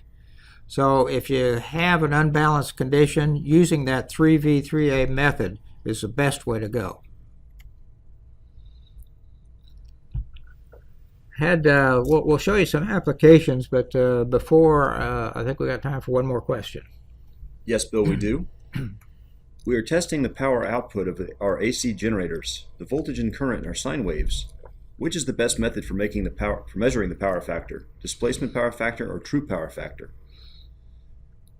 So if you have an unbalanced condition, using that 3V3A method is the best way to go. We'll show you some applications, but before, I think we got time for one more question. Yes, Bill, we do. We are testing the power output of our AC generators, the voltage and current in our sine waves. Which is the best method for measuring the power factor, displacement power factor or true power factor?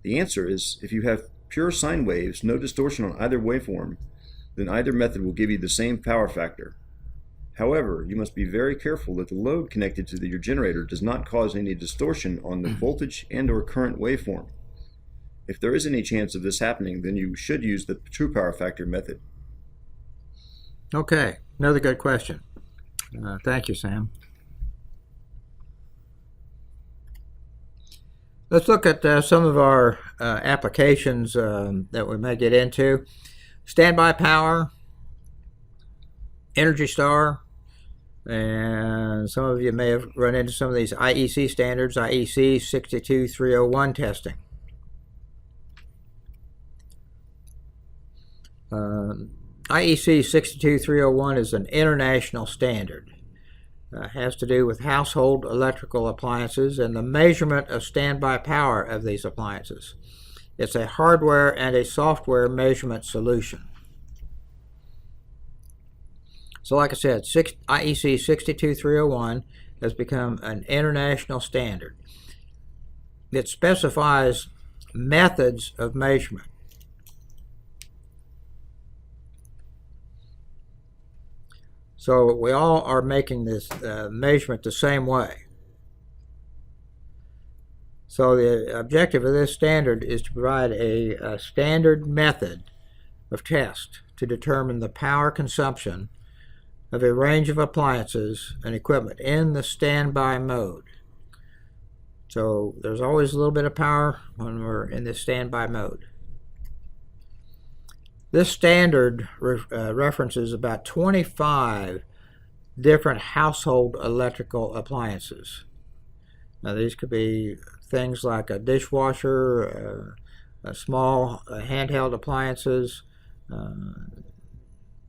The answer is, if you have pure sine waves, no distortion on either waveform, then either method will give you the same power factor. However, you must be very careful that the load connected to your generator does not cause any distortion on the voltage and or current waveform. If there is any chance of this happening, then you should use the true power factor method. Okay, another good question. Thank you, Sam. Let's look at some of our applications that we may get into. Standby power, Energy Star, and some of you may have run into some of these IEC standards, IEC 62301 testing. IEC 62301 is an international standard. Has to do with household electrical appliances and the measurement of standby power of these appliances. It's a hardware and a software measurement solution. So like I said, IEC 62301 has become an international standard. It specifies methods of measurement. So we all are making this measurement the same way. So the objective of this standard is to provide a standard method of test to determine the power consumption of a range of appliances and equipment in the standby mode. So there's always a little bit of power when we're in this standby mode. This standard references about 25 different household electrical appliances. Now these could be things like a dishwasher, small handheld appliances,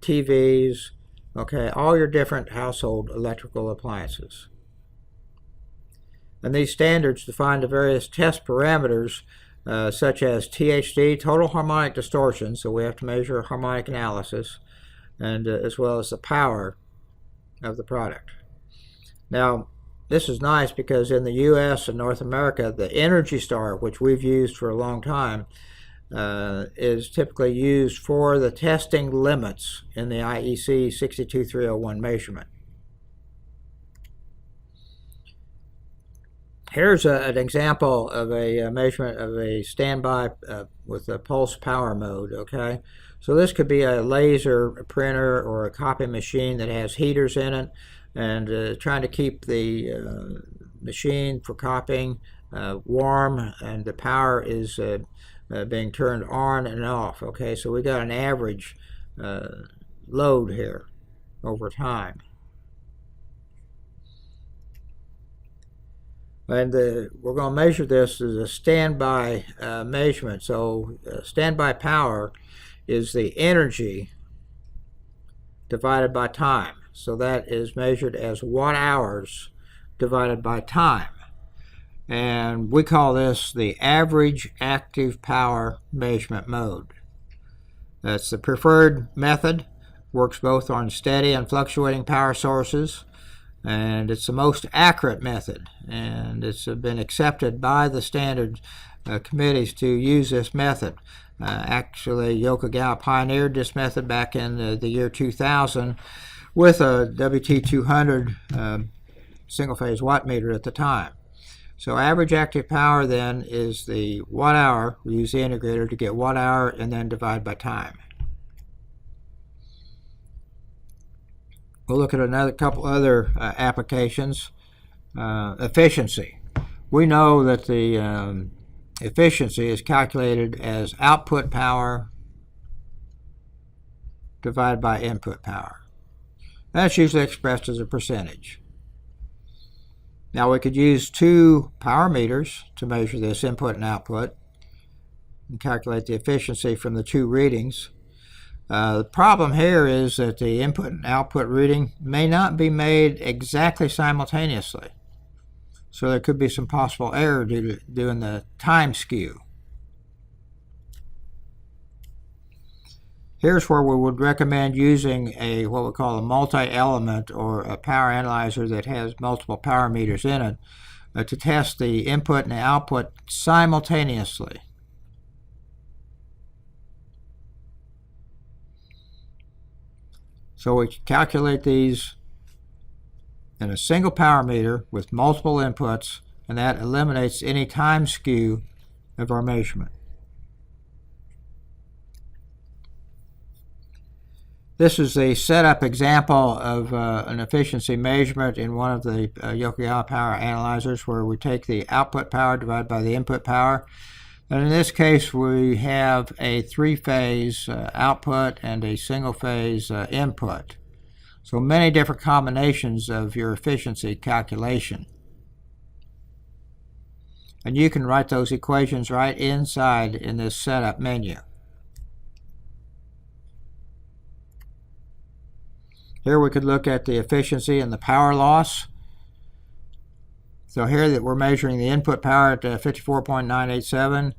TVs, okay, all your different household electrical appliances. And these standards define the various test parameters such as THD, total harmonic distortion, so we have to measure harmonic analysis, and as well as the power of the product. Now, this is nice because in the US and North America, the Energy Star, which we've used for a long time, is typically used for the testing limits in the IEC 62301 measurement. Here's an example of a measurement of a standby with a pulse power mode, okay? So this could be a laser printer or a copy machine that has heaters in it, and trying to keep the machine for copying warm, and the power is being turned on and off, okay? So we got an average load here over time. And we're going to measure this as a standby measurement. So standby power is the energy divided by time. So that is measured as watt-hours divided by time. And we call this the average active power measurement mode. That's the preferred method. Works both on steady and fluctuating power sources. And it's the most accurate method, and it's been accepted by the standard committees to use this method. Actually, Yokogawa pioneered this method back in the year 2000 with a WT200 single-phase wattmeter at the time. So average active power then is the watt-hour. We use the integrator to get watt-hour and then divide by time. We'll look at another couple other applications. Efficiency. We know that the efficiency is calculated as output power divided by input power. That's usually expressed as a percentage. Now we could use two power meters to measure this input and output and calculate the efficiency from the two readings. The problem here is that the input and output reading may not be made exactly simultaneously. So there could be some possible error due to doing the time skew. Here's where we would recommend using what we call a multi-element or a power analyzer that has multiple power meters in it to test the input and the output simultaneously. So we calculate these in a single power meter with multiple inputs, and that eliminates any time skew of our measurement. This is a setup example of an efficiency measurement in one of the Yokogawa power analyzers, where we take the output power divided by the input power. And in this case, we have a three-phase output and a single-phase input. So many different combinations of your efficiency calculation. And you can write those equations right inside in this setup menu. Here we could look at the efficiency and the power loss. So here that we're measuring the input power at 54.987,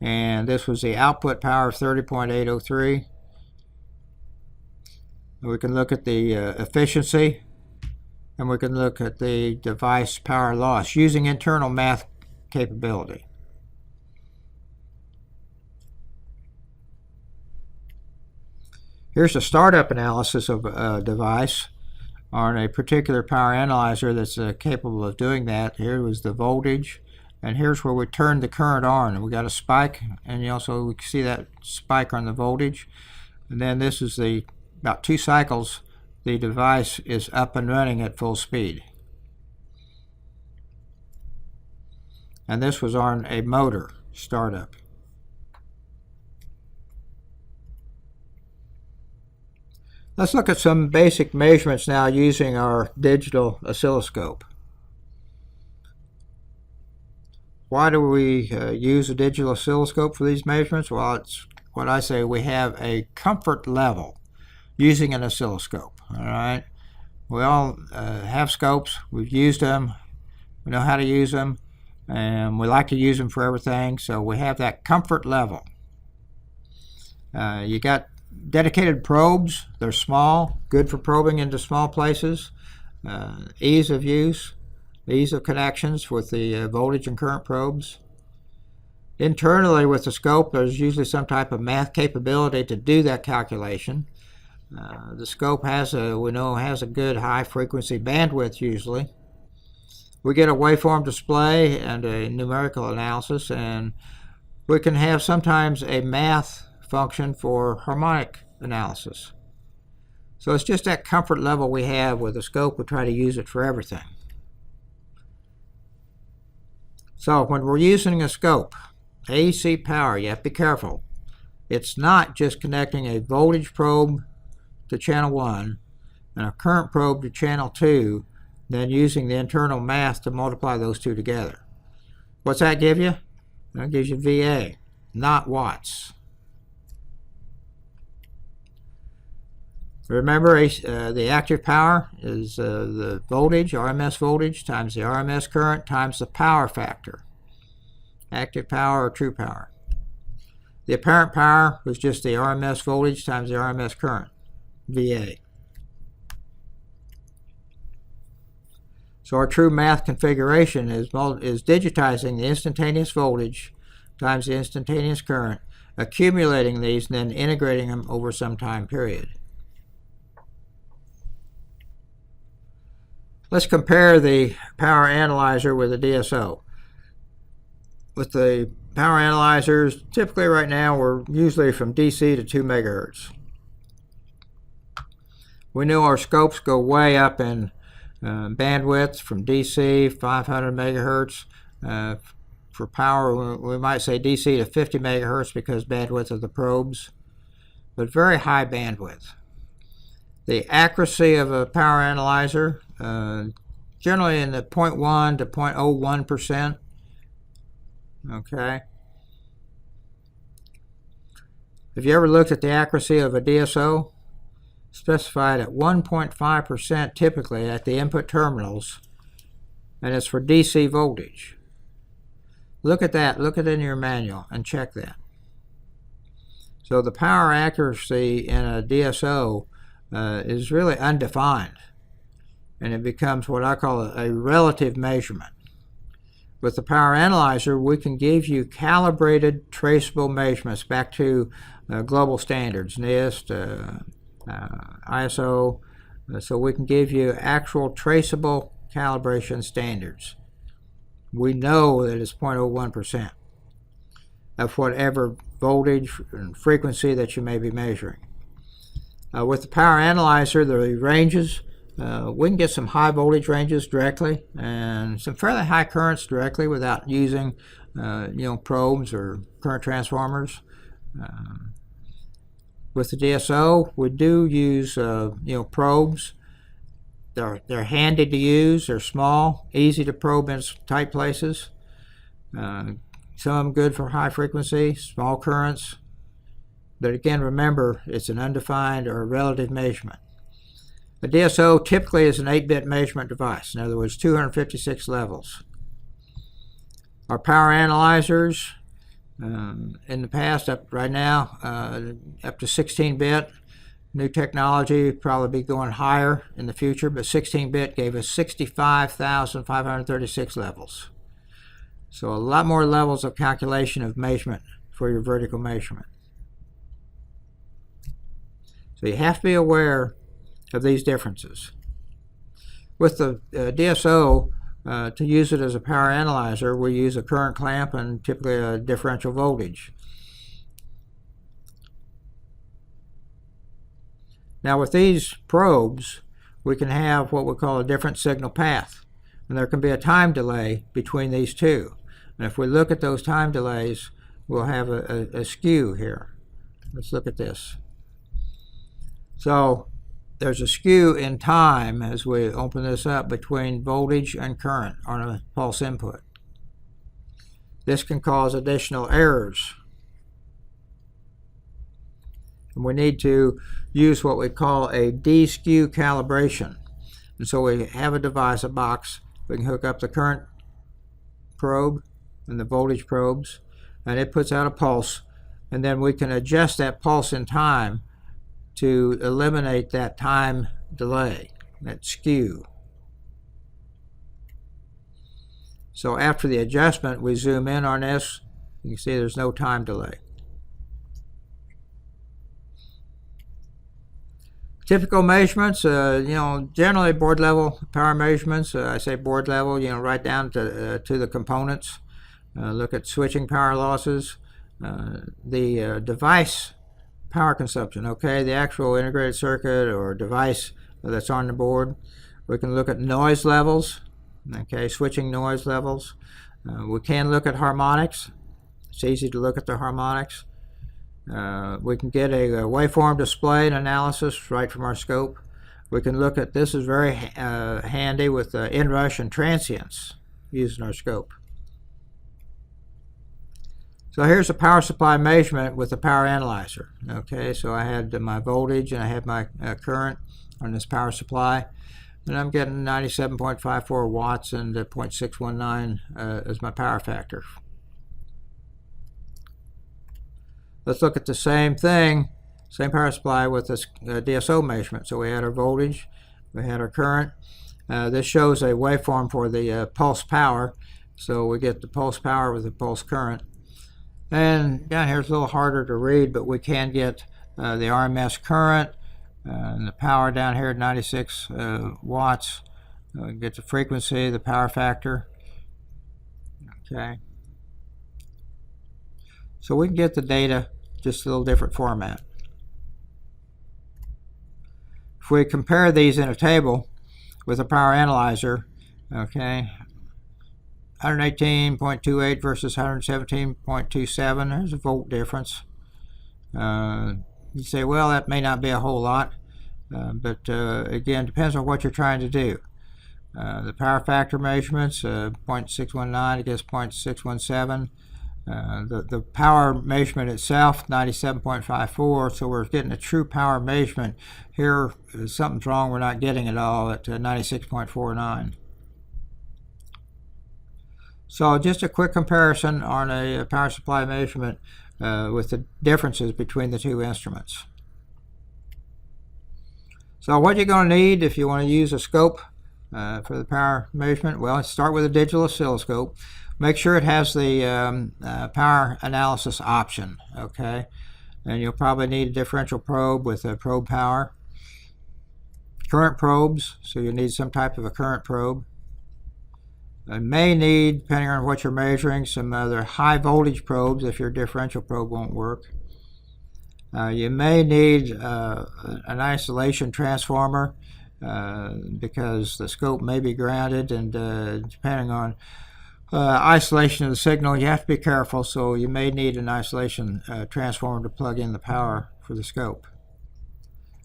and this was the output power of 30.803. We can look at the efficiency, and we can look at the device power loss using internal math capability. Here's a startup analysis of a device on a particular power analyzer that's capable of doing that. Here was the voltage, and here's where we turned the current on, and we got a spike, and you also we can see that spike on the voltage. And then this is about 2 cycles, the device is up and running at full speed. And this was on a motor startup. Let's look at some basic measurements now using our digital oscilloscope. Why do we use a digital oscilloscope for these measurements? Well, it's what I say, we have a comfort level using an oscilloscope. All right, we all have scopes. We've used them. We know how to use them. and we like to use them for everything, so we have that comfort level. You got dedicated probes. They're small, good for probing into small places. Ease of use, ease of connections with the voltage and current probes. Internally with the scope, there's usually some type of math capability to do that calculation. The scope we know has a good high frequency bandwidth usually. We get a waveform display and a numerical analysis, and we can have sometimes a math function for harmonic analysis. So it's just that comfort level we have with the scope. We try to use it for everything. So when we're using a scope, AC power, you have to be careful. It's not just connecting a voltage probe to channel 1 and a current probe to channel 2, then using the internal math to multiply those two together. What's that give you? That gives you VA, not watts. Remember, the active power is the voltage, RMS voltage, times the RMS current, times the power factor. Active power or true power. The apparent power was just the RMS voltage times the RMS current, VA. So our true math configuration is digitizing the instantaneous voltage times the instantaneous current, accumulating these and then integrating them over some time period. Let's compare the power analyzer with the DSO. With the power analyzers, typically right now we're usually from DC to 2 megahertz. We know our scopes go way up in bandwidth from DC, 500 megahertz. For power, we might say DC to 50 megahertz because bandwidth of the probes, but very high bandwidth. The accuracy of a power analyzer, generally in the 0.1 to 0.01%. Okay. Have you ever looked at the accuracy of a DSO? Specified at 1.5% typically at the input terminals, and it's for DC voltage. Look at that. Look at it in your manual and check that. So the power accuracy in a DSO is really undefined, and it becomes what I call a relative measurement. With the power analyzer, we can give you calibrated, traceable measurements back to global standards, NIST, ISO, so we can give you actual traceable calibration standards. We know that it's 0.01% of whatever voltage and frequency that you may be measuring. With the power analyzer, the ranges, we can get some high voltage ranges directly and some fairly high currents directly without using probes or current transformers. With the DSO, we do use probes. They're handy to use. They're small, easy to probe in tight places. Some of them good for high frequency, small currents. But again, remember, it's an undefined or relative measurement. A DSO typically is an 8-bit measurement device. In other words, 256 levels. Our power analyzers, in the past, right now, up to 16-bit. New technology probably be going higher in the future, but 16-bit gave us 65,536 levels. So a lot more levels of calculation of measurement for your vertical measurement. So you have to be aware of these differences. With the DSO, to use it as a power analyzer, we use a current clamp and typically a differential voltage. Now with these probes, we can have what we call a different signal path, and there can be a time delay between these two. And if we look at those time delays, we'll have a skew here. Let's look at this. So there's a skew in time as we open this up between voltage and current on a pulse input. This can cause additional errors. And we need to use what we call a D-skew calibration. And so we have a device, a box, we can hook up the current probe and the voltage probes, and it puts out a pulse, and then we can adjust that pulse in time to eliminate that time delay, that skew. So after the adjustment, we zoom in on this. You can see there's no time delay. Typical measurements, generally board level power measurements. I say board level, right down to the components. Look at switching power losses, the device power consumption, okay, the actual integrated circuit or device that's on the board. We can look at noise levels, okay, switching noise levels. We can look at harmonics. It's easy to look at the harmonics. We can get a waveform display and analysis right from our scope. We can look at, this is very handy with inrush and transients using our scope. So here's a power supply measurement with a power analyzer. Okay, so I had my voltage and I had my current on this power supply, and I'm getting 97.54 watts and 0.619 as my power factor. Let's look at the same thing, same power supply with this DSO measurement. So we had our voltage, we had our current. This shows a waveform for the pulse power. So we get the pulse power with the pulse current. And down here it's a little harder to read, but we can get the RMS current and the power down here at 96 watts. We get the frequency, the power factor. Okay. So we can get the data just a little different format. If we compare these in a table with a power analyzer, okay, 118.28 versus 117.27, there's a volt difference. You say, well, that may not be a whole lot, but again, depends on what you're trying to do. The power factor measurements, 0.619 against 0.617. The power measurement itself, 97.54, so we're getting a true power measurement. Here, something's wrong, we're not getting it all at 96.49. So just a quick comparison on a power supply measurement with the differences between the two instruments. So what you're going to need if you want to use a scope for the power measurement, well, start with a digital oscilloscope. Make sure it has the power analysis option, okay? And you'll probably need a differential probe with a probe power. Current probes, so you'll need some type of a current probe. You may need, depending on what you're measuring, some other high voltage probes if your differential probe won't work. You may need an isolation transformer because the scope may be grounded, and depending on isolation of the signal, you have to be careful, so you may need an isolation transformer to plug in the power for the scope.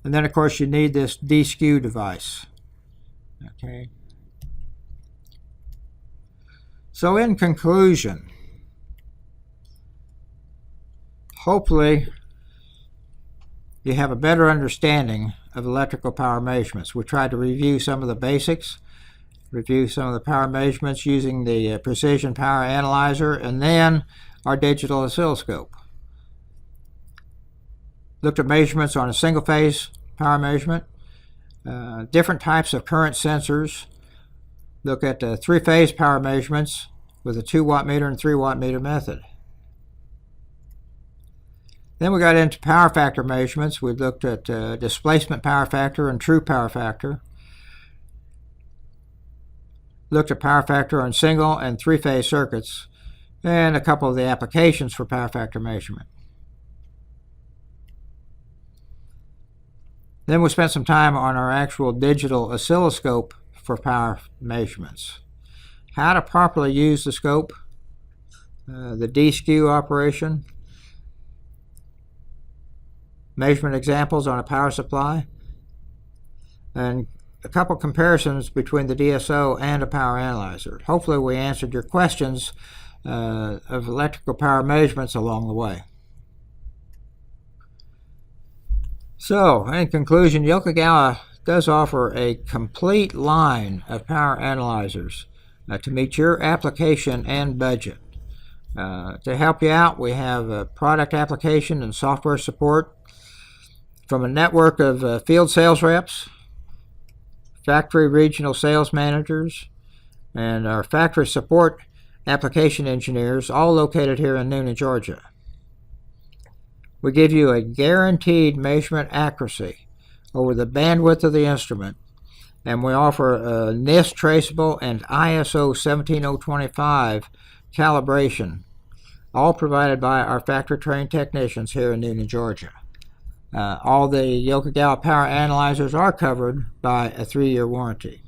And then of course you need this D-skew device. Okay. So in conclusion, hopefully you have a better understanding of electrical power measurements. We tried to review some of the basics, review some of the power measurements using the precision power analyzer, and then our digital oscilloscope. Looked at measurements on a single phase power measurement, different types of current sensors. Look at the three-phase power measurements with a 2 wattmeter and 3 wattmeter method. Then we got into power factor measurements. We looked at displacement power factor and true power factor. Looked at power factor on single and three-phase circuits, and a couple of the applications for power factor measurement. Then we spent some time on our actual digital oscilloscope for power measurements. How to properly use the scope, the D-skew operation, measurement examples on a power supply, and a couple comparisons between the DSO and a power analyzer. Hopefully we answered your questions of electrical power measurements along the way. So, in conclusion, Yokogawa does offer a complete line of power analyzers to meet your application and budget. To help you out, we have product application and software support from a network of field sales reps, factory regional sales managers, and our factory support application engineers, all located here in Newnan, Georgia. We give you a guaranteed measurement accuracy over the bandwidth of the instrument, and we offer NIST traceable and ISO 17025 calibration, all provided by our factory trained technicians here in Newnan, Georgia. All the Yokogawa power analyzers are covered by a 3-year warranty.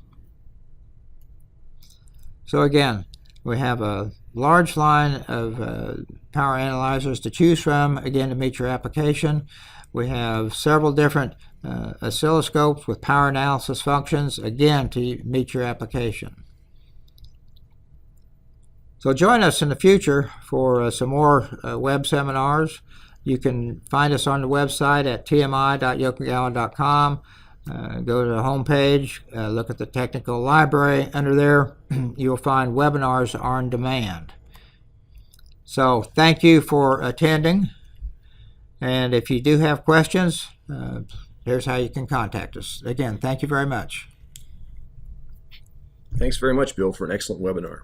So again, we have a large line of power analyzers to choose from, again, to meet your application. We have several different oscilloscopes with power analysis functions, again, to meet your application. So join us in the future for some more web seminars. You can find us on the website at tmi.yokogawa.com. Go to the home page, look at the technical library. Under there, you'll find webinars on demand. So thank you for attending. And if you do have questions, here's how you can contact us. Again, thank you very much. Thanks very much, Bill, for an excellent webinar.